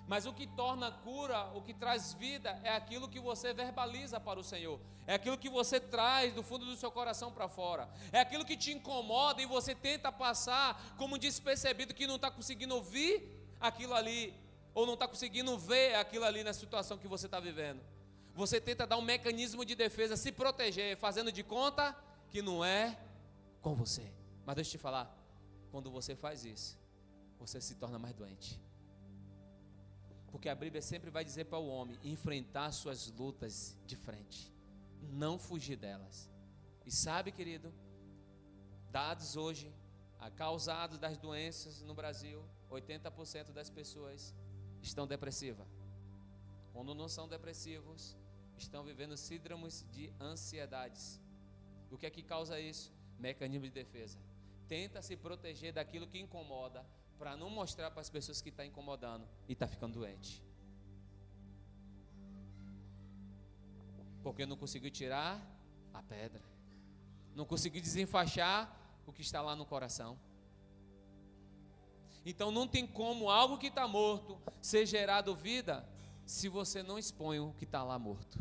Mas o que torna cura, o que traz vida, é aquilo que você verbaliza para o Senhor. É aquilo que você traz do fundo do seu coração para fora. É aquilo que te incomoda e você tenta passar como despercebido, que não está conseguindo ouvir aquilo ali, ou não está conseguindo ver aquilo ali na situação que você está vivendo. Você tenta dar um mecanismo de defesa, se proteger, fazendo de conta que não é com você. Mas deixa eu te falar, quando você faz isso, você se torna mais doente. Porque a Bíblia sempre vai dizer para o homem enfrentar suas lutas de frente, não fugir delas. E sabe, querido, dados hoje, causados das doenças no Brasil, 80% das pessoas estão depressivas. Quando não são depressivos, estão vivendo síndromes de ansiedades. O que é que causa isso? Mecanismo de defesa. Tenta se proteger daquilo que incomoda, para não mostrar para as pessoas que está incomodando e está ficando doente. Porque não conseguiu tirar a pedra, não conseguiu desenfaixar o que está lá no coração. Então não tem como algo que está morto ser gerado vida se você não expõe o que está lá morto.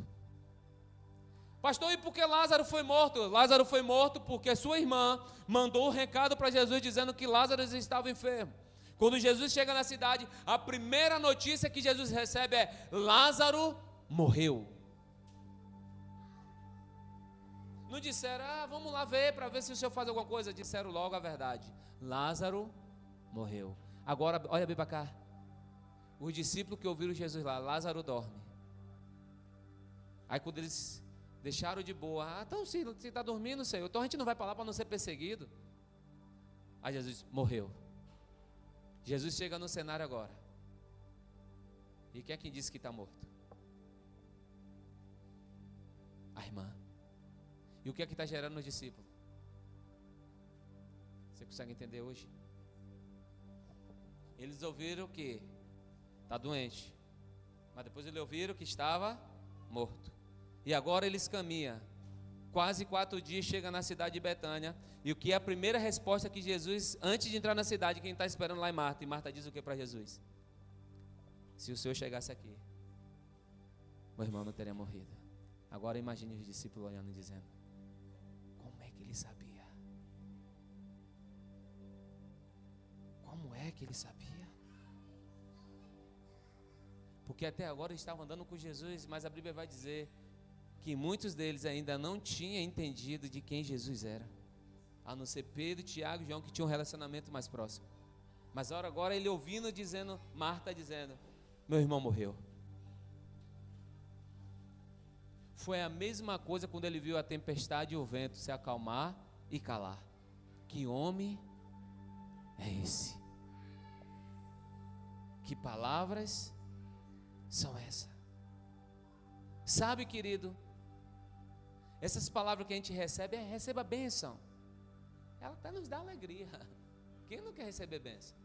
Pastor, e por que Lázaro foi morto? Lázaro foi morto porque sua irmã mandou um recado para Jesus dizendo que Lázaro estava enfermo. Quando Jesus chega na cidade, a primeira notícia que Jesus recebe é: Lázaro morreu. Não disseram: vamos lá ver para ver se o senhor faz alguma coisa. Disseram logo a verdade: Lázaro morreu. Agora, olha bem para cá. Os discípulos que ouviram Jesus lá: Lázaro dorme. Aí quando eles deixaram de boa: então se está dormindo, Senhor, então a gente não vai para lá para não ser perseguido. Aí Jesus disse: morreu. Jesus chega no cenário agora. E quem é quem disse que está morto? A irmã. E o que é que está gerando nos discípulos? Você consegue entender hoje? Eles ouviram que está doente, mas depois eles ouviram que estava morto. E agora eles caminham quase 4 dias, chega na cidade de Betânia. E o que é a primeira resposta que Jesus, antes de entrar na cidade, quem está esperando lá é Marta. E Marta diz o que para Jesus? Se o Senhor chegasse aqui, meu irmão não teria morrido. Agora imagine os discípulos olhando e dizendo: como é que ele sabia? Como é que ele sabia? Porque até agora eles estavam andando com Jesus, mas a Bíblia vai dizer que muitos deles ainda não tinham entendido de quem Jesus era, a não ser Pedro, Tiago e João, que tinham um relacionamento mais próximo. Mas agora ele ouvindo, dizendo, Marta dizendo: meu irmão morreu. Foi a mesma coisa quando ele viu a tempestade e o vento se acalmar e calar. Que homem é esse? Que palavras são essas? Sabe, querido, essas palavras que a gente recebe, receba bênção. Ela até nos dá alegria. Quem não quer receber bênção?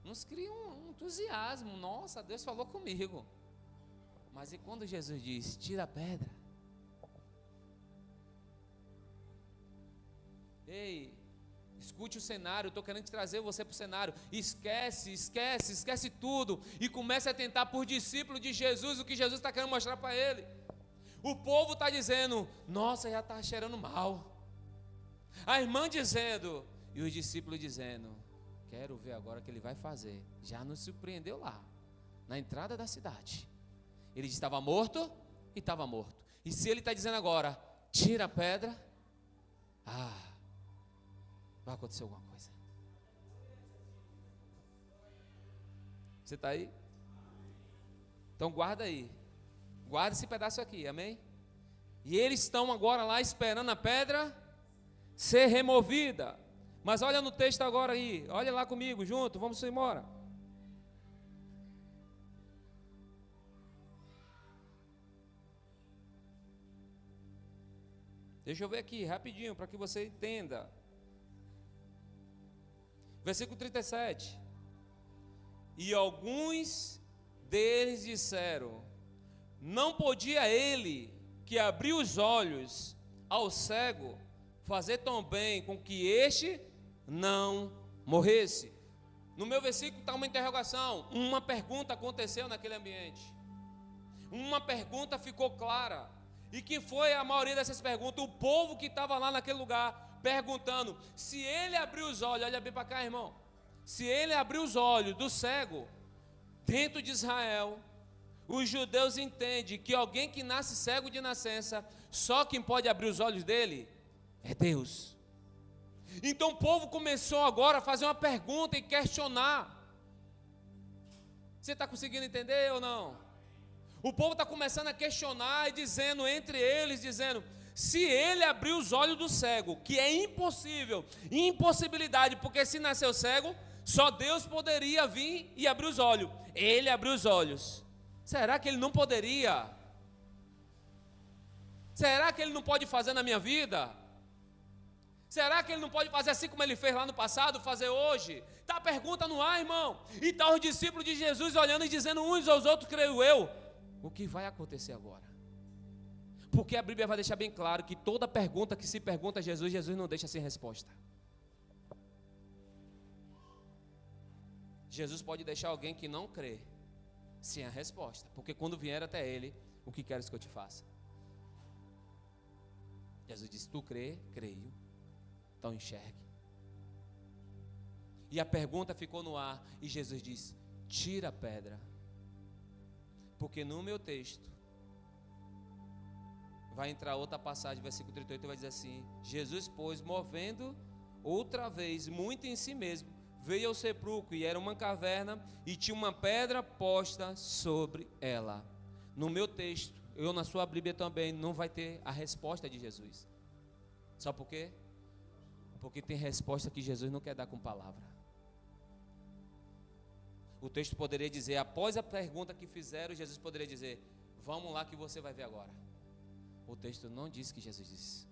Nos cria um entusiasmo. Nossa, Deus falou comigo. Mas e quando Jesus diz: tira a pedra? Ei, escute o cenário. Eu estou querendo trazer você para o cenário. Esquece tudo. E comece a tentar por discípulo de Jesus o que Jesus está querendo mostrar para ele. O povo está dizendo: nossa, já está cheirando mal. A irmã dizendo, e os discípulos dizendo: quero ver agora o que ele vai fazer. Já nos surpreendeu lá, na entrada da cidade. Ele disse: estava morto e estava morto. E se ele está dizendo agora: tira a pedra, vai acontecer alguma coisa. Você está aí? Então guarda aí. Guarda esse pedaço aqui, amém? E eles estão agora lá esperando a pedra ser removida. Mas olha no texto agora aí. Olha lá comigo, junto, vamos embora. Deixa eu ver aqui, rapidinho, para que você entenda. Versículo 37. E alguns deles disseram: não podia ele, que abriu os olhos ao cego, fazer também com que este não morresse? No meu versículo está uma interrogação. Uma pergunta aconteceu naquele ambiente. Uma pergunta ficou clara. E que foi a maioria dessas perguntas? O povo que estava lá naquele lugar perguntando: se ele abriu os olhos, olha bem para cá, irmão, se ele abriu os olhos do cego, dentro de Israel, os judeus entendem que alguém que nasce cego de nascença, só quem pode abrir os olhos dele é Deus. Então o povo começou agora a fazer uma pergunta e questionar. Você está conseguindo entender ou não? O povo está começando a questionar e dizendo, entre eles, dizendo: se ele abriu os olhos do cego, que é impossível, impossibilidade, porque se nasceu cego, só Deus poderia vir e abrir os olhos. Ele abriu os olhos. Será que ele não poderia? Será que ele não pode fazer na minha vida? Será que ele não pode fazer assim como ele fez lá no passado, fazer hoje? Está a pergunta no ar, irmão. E está os discípulos de Jesus olhando e dizendo uns aos outros, creio eu: o que vai acontecer agora? Porque a Bíblia vai deixar bem claro que toda pergunta que se pergunta a Jesus, Jesus não deixa sem resposta. Jesus pode deixar alguém que não crê sem a resposta, porque quando vier até ele, o que queres que eu te faça? Jesus disse: tu crê? Creio. Então enxergue. E a pergunta ficou no ar, e Jesus disse: tira a pedra. Porque no meu texto vai entrar outra passagem, versículo 38, vai dizer assim: Jesus, pois, movendo outra vez muito em si mesmo, veio ao sepulcro, e era uma caverna, e tinha uma pedra posta sobre ela. No meu texto, eu na sua Bíblia também, não vai ter a resposta de Jesus. Sabe por quê? Porque tem resposta que Jesus não quer dar com palavra. O texto poderia dizer, após a pergunta que fizeram, Jesus poderia dizer: vamos lá que você vai ver agora. O texto não diz que Jesus disse.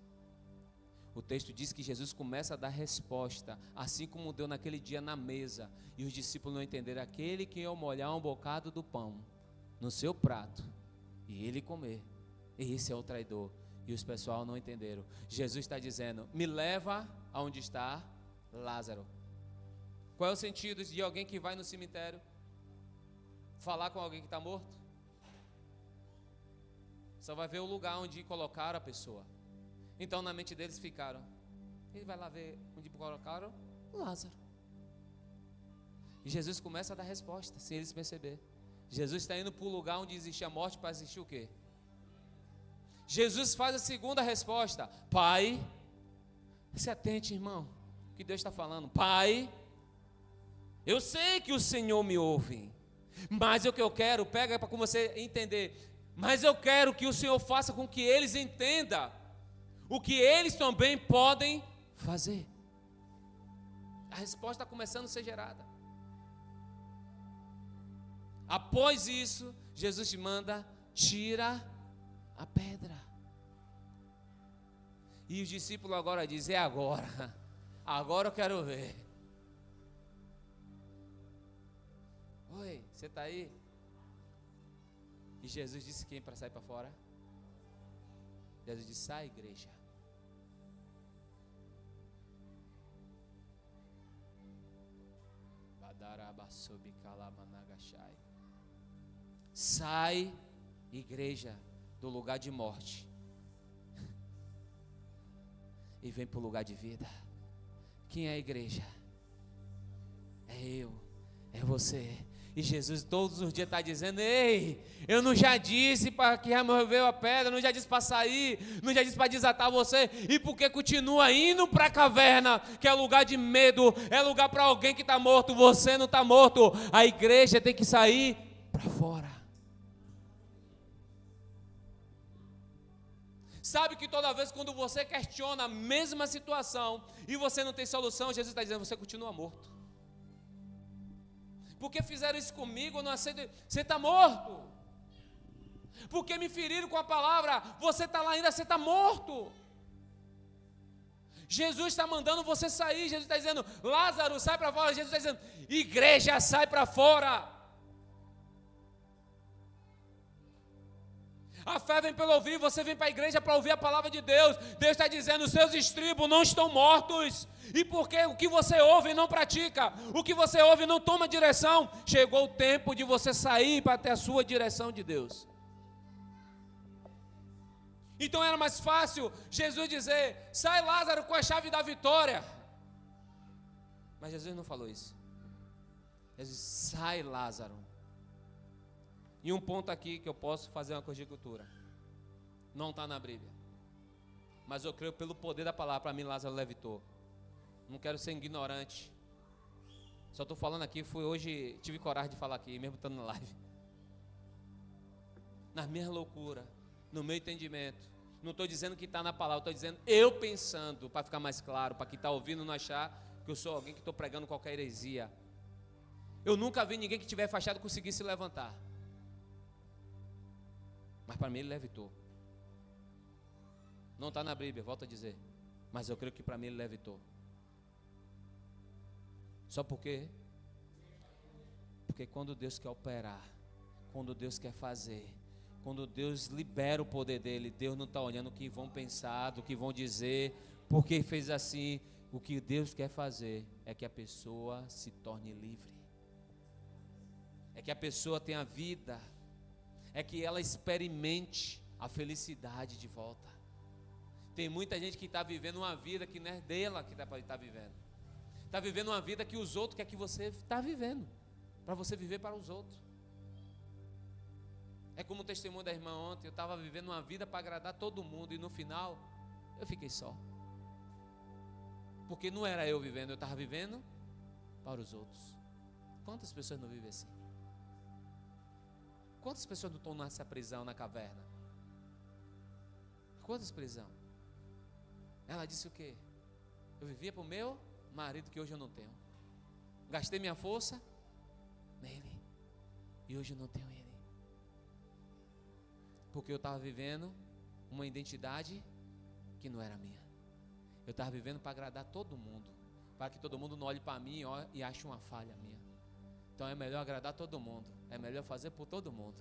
O texto diz que Jesus começa a dar resposta, assim como deu naquele dia na mesa, e os discípulos não entenderam: aquele que ia molhar um bocado do pão no seu prato e ele comer, esse é o traidor. E os pessoal não entenderam. Jesus está dizendo: me leva aonde está Lázaro. Qual é o sentido de alguém que vai no cemitério falar com alguém que está morto? Só vai ver o lugar onde colocaram a pessoa. Então na mente deles ficaram: ele vai lá ver onde colocaram Lázaro. E Jesus começa a dar resposta, sem eles perceber. Jesus está indo para o lugar onde existia morte para existir o quê? Jesus faz a segunda resposta: Pai, se atente, irmão, o que Deus está falando. Pai, eu sei que o Senhor me ouve, mas o que eu quero, pega para você entender, mas eu quero que o Senhor faça com que eles entendam o que eles também podem fazer. A resposta está começando a ser gerada. Após isso, Jesus te manda: tira a pedra. E os discípulos agora dizem: é agora. Agora eu quero ver. Oi, você está aí? E Jesus disse quem para sair para fora? Jesus disse: sai, igreja. Sai, igreja, do lugar de morte e vem para o lugar de vida. Quem é a igreja? É eu, é você. E Jesus todos os dias está dizendo: ei, eu não já disse para que removeu a pedra, não já disse para sair, não já disse para desatar você, e porque continua indo para a caverna, que é lugar de medo, é lugar para alguém que está morto. Você não está morto, a igreja tem que sair para fora. Sabe que toda vez quando você questiona a mesma situação e você não tem solução, Jesus está dizendo: você continua morto. Porque fizeram isso comigo, eu não aceito. Você está morto. Porque me feriram com a palavra, você está lá ainda, você está morto. Jesus está mandando você sair. Jesus está dizendo: Lázaro, sai para fora. Jesus está dizendo: igreja, sai para fora. A fé vem pelo ouvir, você vem para a igreja para ouvir a palavra de Deus. Deus está dizendo: os seus estribos não estão mortos. E porque o que você ouve não pratica, o que você ouve não toma direção, chegou o tempo de você sair para ter a sua direção de Deus. Então era mais fácil Jesus dizer: sai, Lázaro, com a chave da vitória. Mas Jesus não falou isso. Jesus disse: sai, Lázaro. E um ponto aqui que eu posso fazer uma conjectura, não está na Bíblia, mas eu creio pelo poder da palavra. Para mim, Lázaro levitou. Não quero ser ignorante, só estou falando aqui, hoje tive coragem de falar aqui, mesmo estando na live. Na minha loucura, no meu entendimento, não estou dizendo que está na palavra, estou dizendo eu pensando, para ficar mais claro, para quem está ouvindo não achar que eu sou alguém que estou pregando qualquer heresia. Eu nunca vi ninguém que tiver fachado conseguir se levantar. Mas para mim ele levitou. Não está na Bíblia, volto a dizer, mas eu creio que para mim ele levitou. Só por quê? Porque quando Deus quer operar, quando Deus quer fazer, Quando Deus libera o poder dele, Deus não está olhando o que vão pensar, do que vão dizer, porque fez assim. O que Deus quer fazer é que a pessoa se torne livre, é que a pessoa tenha vida, é que ela experimente a felicidade de volta. Tem muita gente que está vivendo uma vida que não é dela que está vivendo, está vivendo uma vida que os outros querem que você está vivendo, para você viver para os outros. É como o testemunho da irmã ontem, eu estava vivendo uma vida para agradar todo mundo e no final eu fiquei só. Porque não era eu vivendo, eu estava vivendo para os outros. Quantas pessoas não vivem assim? Quantas pessoas não estão nessa prisão, na caverna? Quantas prisão? Ela disse o quê? Eu vivia para o meu marido que hoje eu não tenho. Gastei minha força nele e hoje eu não tenho ele. Porque eu estava vivendo uma identidade que não era minha. Eu estava vivendo para agradar todo mundo, para que todo mundo não olhe para mim e ache uma falha minha. Então é melhor agradar todo mundo, é melhor fazer por todo mundo.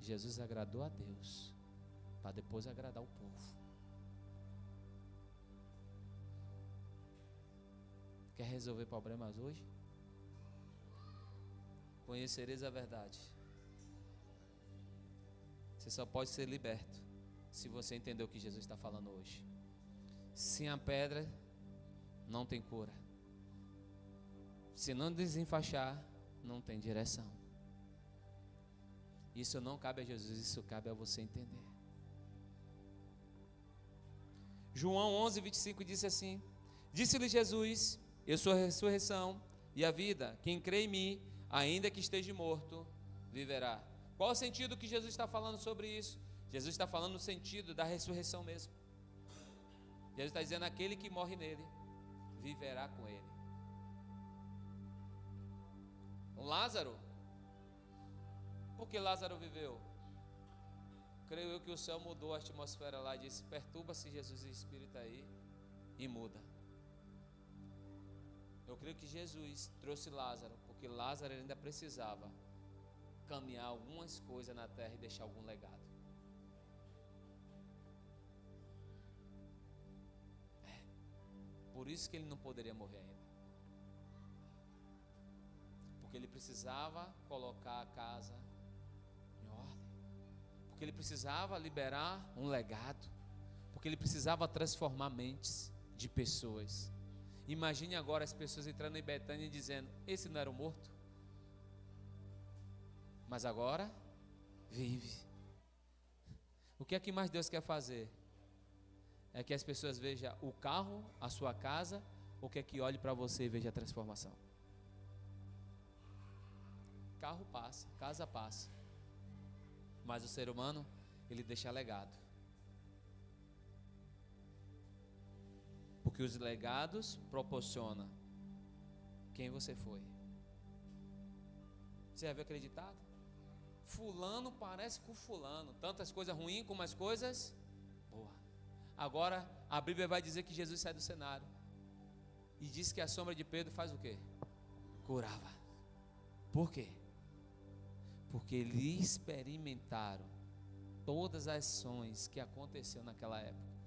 Jesus agradou a Deus, para depois agradar o povo. Quer resolver problemas hoje? Conhecereis a verdade. Você só pode ser liberto se você entender o que Jesus está falando hoje. Sem a pedra, não tem cura. Se não desenfaixar, não tem direção. Isso não cabe a Jesus, isso cabe a você entender. João 11, 25 disse assim: disse-lhe Jesus: eu sou a ressurreição e a vida. Quem crê em mim, ainda que esteja morto, viverá. Qual o sentido que Jesus está falando sobre isso? Jesus está falando no sentido da ressurreição mesmo. Jesus está dizendo: aquele que morre nele, viverá com ele. Lázaro, por que Lázaro viveu? Creio eu que o céu mudou a atmosfera lá e disse: perturba-se Jesus e Espírito aí, e muda. Eu creio que Jesus trouxe Lázaro, porque Lázaro ainda precisava caminhar algumas coisas na terra e deixar algum legado. Por isso que ele não poderia morrer ainda, porque ele precisava colocar a casa em ordem, porque ele precisava liberar um legado, porque ele precisava transformar mentes de pessoas. Imagine agora as pessoas entrando em Betânia e dizendo: esse não era o morto? Mas agora vive. O que é que mais Deus quer fazer? É que as pessoas vejam o carro, a sua casa, ou quer que olhe para você e veja a transformação? Carro passa, casa passa, mas o ser humano, ele deixa legado. Porque os legados proporcionam quem você foi. Você já viu aquele ditado? Fulano parece com fulano, tantas coisas ruins como as coisas boas. Agora a Bíblia vai dizer que Jesus sai do cenário e diz que a sombra de Pedro faz o quê? Curava. Por quê? Porque eles experimentaram todas as ações que aconteceram naquela época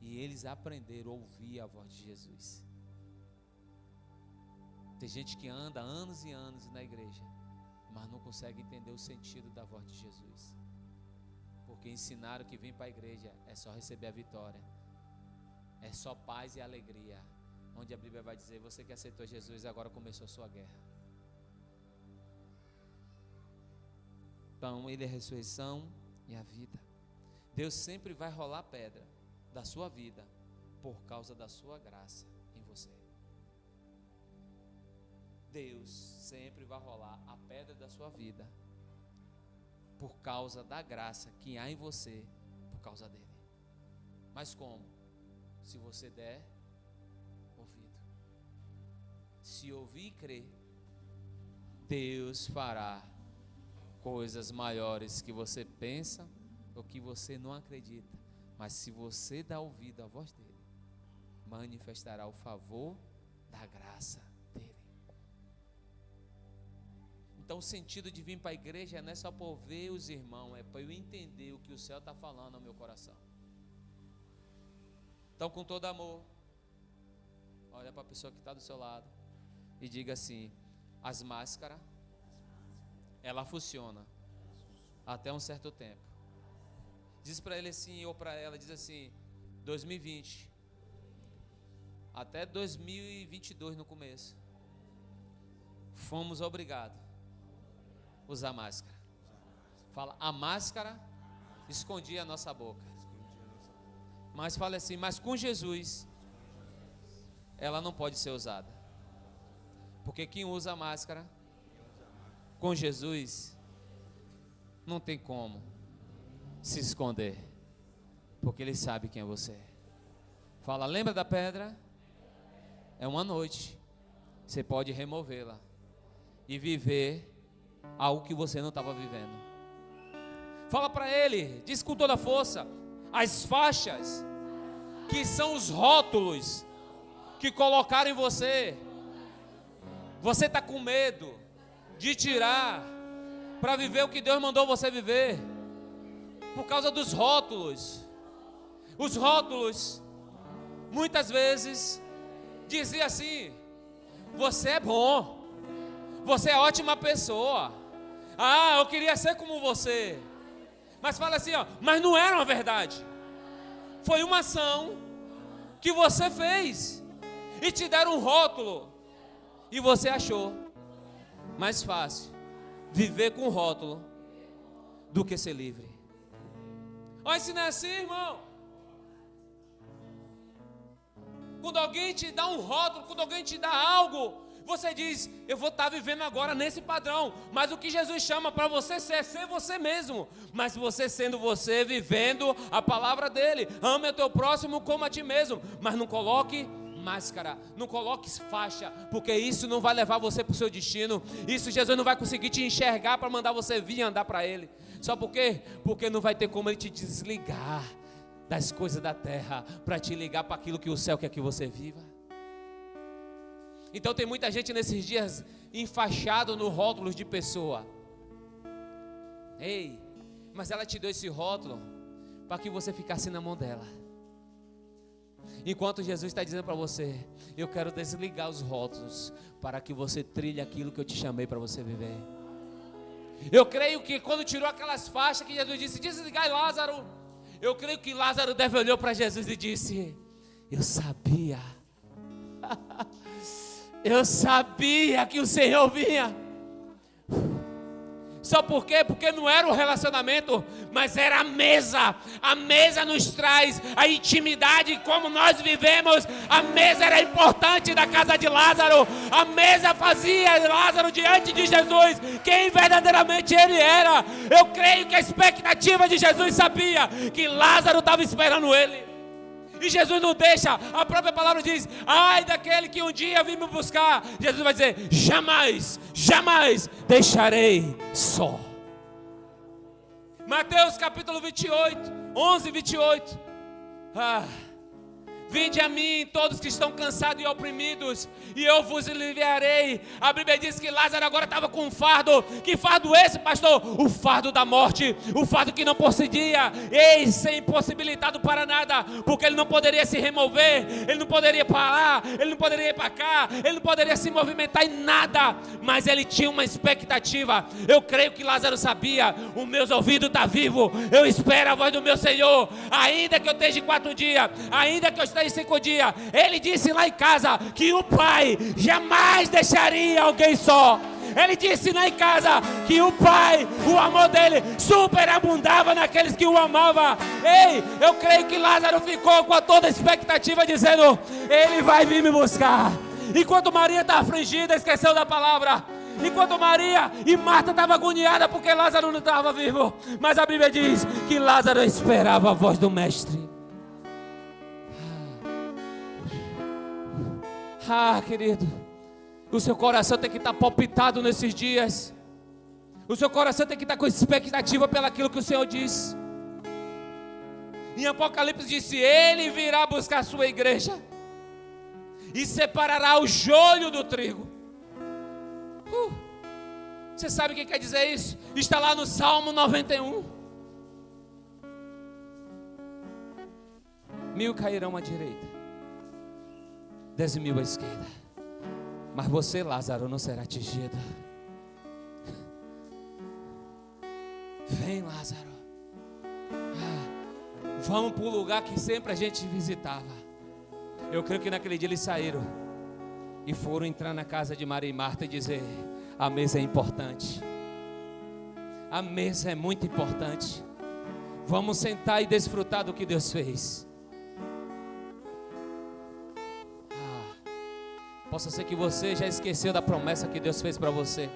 e eles aprenderam a ouvir a voz de Jesus. Tem gente que anda anos e anos na igreja, mas não consegue entender o sentido da voz de Jesus, porque ensinaram que vem para a igreja é só receber a vitória, é só paz e alegria, onde a Bíblia vai dizer: você que aceitou Jesus, agora começou a sua guerra. Então ele é a ressurreição e a vida. Deus sempre vai rolar pedra da sua vida por causa da sua graça em você. Deus sempre vai rolar a pedra da sua vida por causa da graça que há em você, por causa dele. Mas como? Se você der ouvido. Se ouvir e crer, Deus fará coisas maiores que você pensa ou que você não acredita. Mas se você dá ouvido à voz dele, manifestará o favor da graça dele. Então o sentido de vir para a igreja não é só para ouvir os irmãos, é para eu entender o que o céu está falando ao meu coração. Então, com todo amor, olha para a pessoa que está do seu lado e diga assim: as máscaras, ela funciona até um certo tempo. Diz para ele assim, ou para ela, diz assim: 2020 até 2022 no começo, fomos obrigados a usar máscara. Fala, a máscara escondia a nossa boca. Mas fala assim, mas com Jesus ela não pode ser usada. Porque quem usa máscara com Jesus não tem como se esconder, porque Ele sabe quem é você. Fala, lembra da pedra? É uma noite, você pode removê-la e viver algo que você não estava vivendo. Fala para ele, diz com toda a força: as faixas, que são os rótulos que colocaram em você, você está com medo de tirar para viver o que Deus mandou você viver, por causa dos rótulos. Os rótulos muitas vezes diziam assim: você é bom, você é ótima pessoa, eu queria ser como você. Mas fala assim, mas não era uma verdade. Foi uma ação que você fez e te deram um rótulo e você achou mais fácil viver com rótulo do que ser livre. Olha, se não é assim, irmão. Quando alguém te dá um rótulo, quando alguém te dá algo, você diz: eu vou estar vivendo agora nesse padrão. Mas o que Jesus chama para você ser você mesmo. Mas você sendo você, vivendo a palavra dele. Ame o teu próximo como a ti mesmo. Mas não coloque máscara, não coloque faixa, porque isso não vai levar você para o seu destino. Isso Jesus não vai conseguir te enxergar para mandar você vir andar para ele. Só por quê? Porque não vai ter como ele te desligar das coisas da terra para te ligar para aquilo que o céu quer que você viva. Então tem muita gente nesses dias enfaixado no rótulo de pessoa. Ei, mas ela te deu esse rótulo para que você ficasse na mão dela. Enquanto Jesus está dizendo para você: eu quero desligar os rótulos para que você trilhe aquilo que eu te chamei para você viver. Eu creio que quando tirou aquelas faixas que Jesus disse: desligai Lázaro, eu creio que Lázaro deve olhar para Jesus e disse: eu sabia. Eu sabia que o Senhor vinha. Só por quê? Porque não era o relacionamento, mas era a mesa. A mesa nos traz a intimidade como nós vivemos. A mesa era importante da casa de Lázaro. A mesa fazia Lázaro diante de Jesus quem verdadeiramente ele era. Eu creio que a expectativa de Jesus sabia que Lázaro estava esperando ele. E Jesus não deixa, a própria palavra diz: ai daquele que um dia vir me buscar. Jesus vai dizer: jamais, jamais deixarei só. Mateus capítulo 28, 11, 28. Vinde a mim todos que estão cansados e oprimidos, e eu vos aliviarei. A Bíblia diz que Lázaro agora estava com um fardo. Que fardo esse, pastor? O fardo da morte, o fardo que não possuía. Ser impossibilitado para nada, porque ele não poderia se remover, ele não poderia parar, ele não poderia ir para cá, ele não poderia se movimentar em nada. Mas ele tinha uma expectativa. Eu creio que Lázaro sabia: os meus ouvidos estão vivos, eu espero a voz do meu Senhor. Ainda que eu esteja 4 dias, ainda que eu esteja 5 dias, ele disse lá em casa que o Pai jamais deixaria alguém só. Ele disse lá em casa que o Pai, o amor dele superabundava naqueles que o amavam. Ei, eu creio que Lázaro ficou com toda a expectativa dizendo: ele vai vir me buscar. Enquanto Maria está afligida, esqueceu da palavra. Enquanto Maria e Marta estavam agoniadas porque Lázaro não estava vivo. Mas a Bíblia diz que Lázaro esperava a voz do Mestre. Querido, o seu coração tem que estar palpitado nesses dias. O seu coração tem que estar com expectativa pelaquilo que o Senhor diz. Em Apocalipse disse: ele virá buscar a sua igreja e separará o joio do trigo. Você sabe o que quer dizer isso? Está lá no Salmo 91. 1000 cairão à direita, 10.000 à esquerda, mas você, Lázaro, não será atingido. Vem, Lázaro. Vamos para o lugar que sempre a gente visitava. Eu creio que naquele dia eles saíram e foram entrar na casa de Maria e Marta e dizer: a mesa é importante, a mesa é muito importante. Vamos sentar e desfrutar do que Deus fez. Possa ser que você já esqueceu da promessa que Deus fez para você,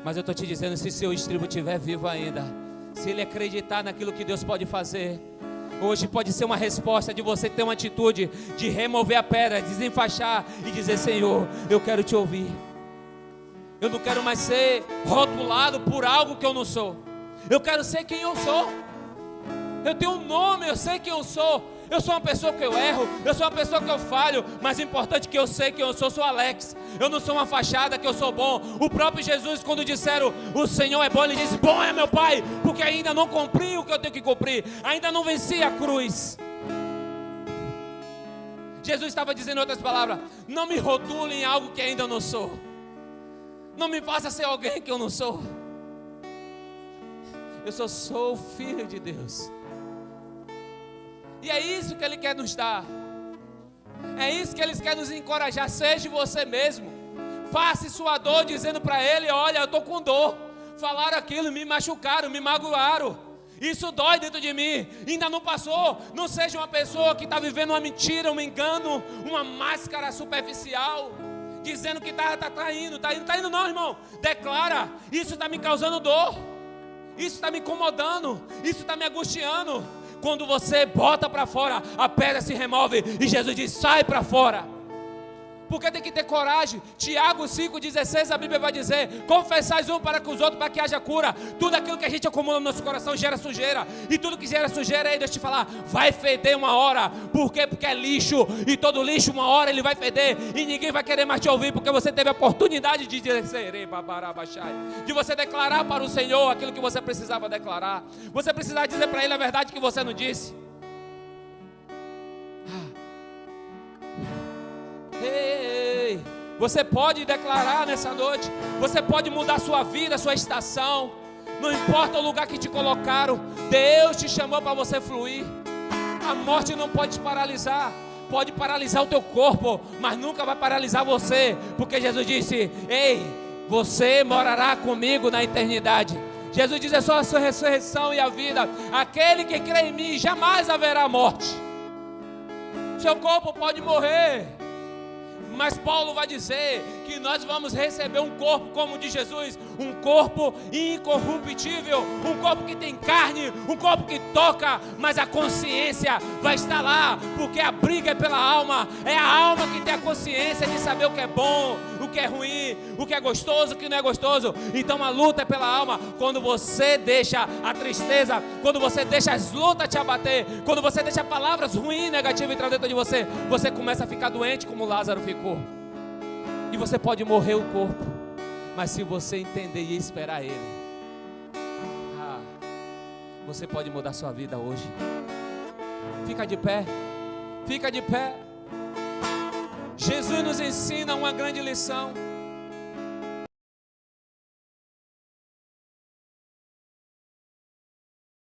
mas eu estou te dizendo, se seu estribo estiver vivo ainda, se ele acreditar naquilo que Deus pode fazer, hoje pode ser uma resposta de você ter uma atitude de remover a pedra, desenfaixar e dizer: Senhor, eu quero te ouvir. Eu não quero mais ser rotulado por algo que eu não sou. Eu quero ser quem eu sou. Eu tenho um nome, eu sei quem eu sou. Eu sou uma pessoa que eu erro, eu sou uma pessoa que eu falho, mas o importante é que eu sei quem eu sou Alex. Eu não sou uma fachada que eu sou bom. O próprio Jesus, quando disseram o Senhor é bom, ele disse: bom é meu Pai, porque ainda não cumpri o que eu tenho que cumprir, ainda não venci a cruz. Jesus estava dizendo em outras palavras: não me rotule em algo que ainda não sou. Não me faça ser alguém que eu não sou. Eu sou filho de Deus. E é isso que Ele quer nos dar. É isso que Ele quer nos encorajar. Seja você mesmo. Passe sua dor dizendo para Ele: olha, eu estou com dor. Falaram aquilo, me machucaram, me magoaram. Isso dói dentro de mim. Ainda não passou. Não seja uma pessoa que está vivendo uma mentira, um engano, uma máscara superficial, dizendo que está indo. Está indo não, irmão. Declara: isso está me causando dor. Isso está me incomodando. Isso está me angustiando. Quando você bota para fora, a pedra se remove e Jesus diz: sai para fora. Porque tem que ter coragem. Tiago 5,16, a Bíblia vai dizer: confessais um para com os outros para que haja cura. Tudo aquilo que a gente acumula no nosso coração gera sujeira. E tudo que gera sujeira, aí deixa eu te falar, vai feder uma hora. Por quê? Porque é lixo. E todo lixo uma hora ele vai feder. E ninguém vai querer mais te ouvir, porque você teve a oportunidade de dizer, de você declarar para o Senhor aquilo que você precisava declarar. Você precisava dizer para Ele a verdade que você não disse. Ei, você pode declarar nessa noite. Você pode mudar sua vida, sua estação. Não importa o lugar que te colocaram, Deus te chamou para você fluir. A morte não pode te paralisar. Pode paralisar o teu corpo, mas nunca vai paralisar você, porque Jesus disse: ei, você morará comigo na eternidade. Jesus diz: é só a sua ressurreição e a vida. Aquele que crê em mim, jamais haverá morte. Seu corpo pode morrer, mas Paulo vai dizer que nós vamos receber um corpo como o de Jesus, um corpo incorruptível, um corpo que tem carne, um corpo que toca, mas a consciência vai estar lá, porque a briga é pela alma. É a alma que tem a consciência de saber o que é bom, o que é ruim, o que é gostoso, o que não é gostoso. Então a luta é pela alma. Quando você deixa a tristeza, quando você deixa as lutas te abater, quando você deixa palavras ruins, negativas entrar dentro de você, você começa a ficar doente como Lázaro ficou. E você pode morrer o corpo, mas se você entender e esperar Ele, você pode mudar sua vida hoje. Fica de pé. Fica de pé. Jesus nos ensina uma grande lição.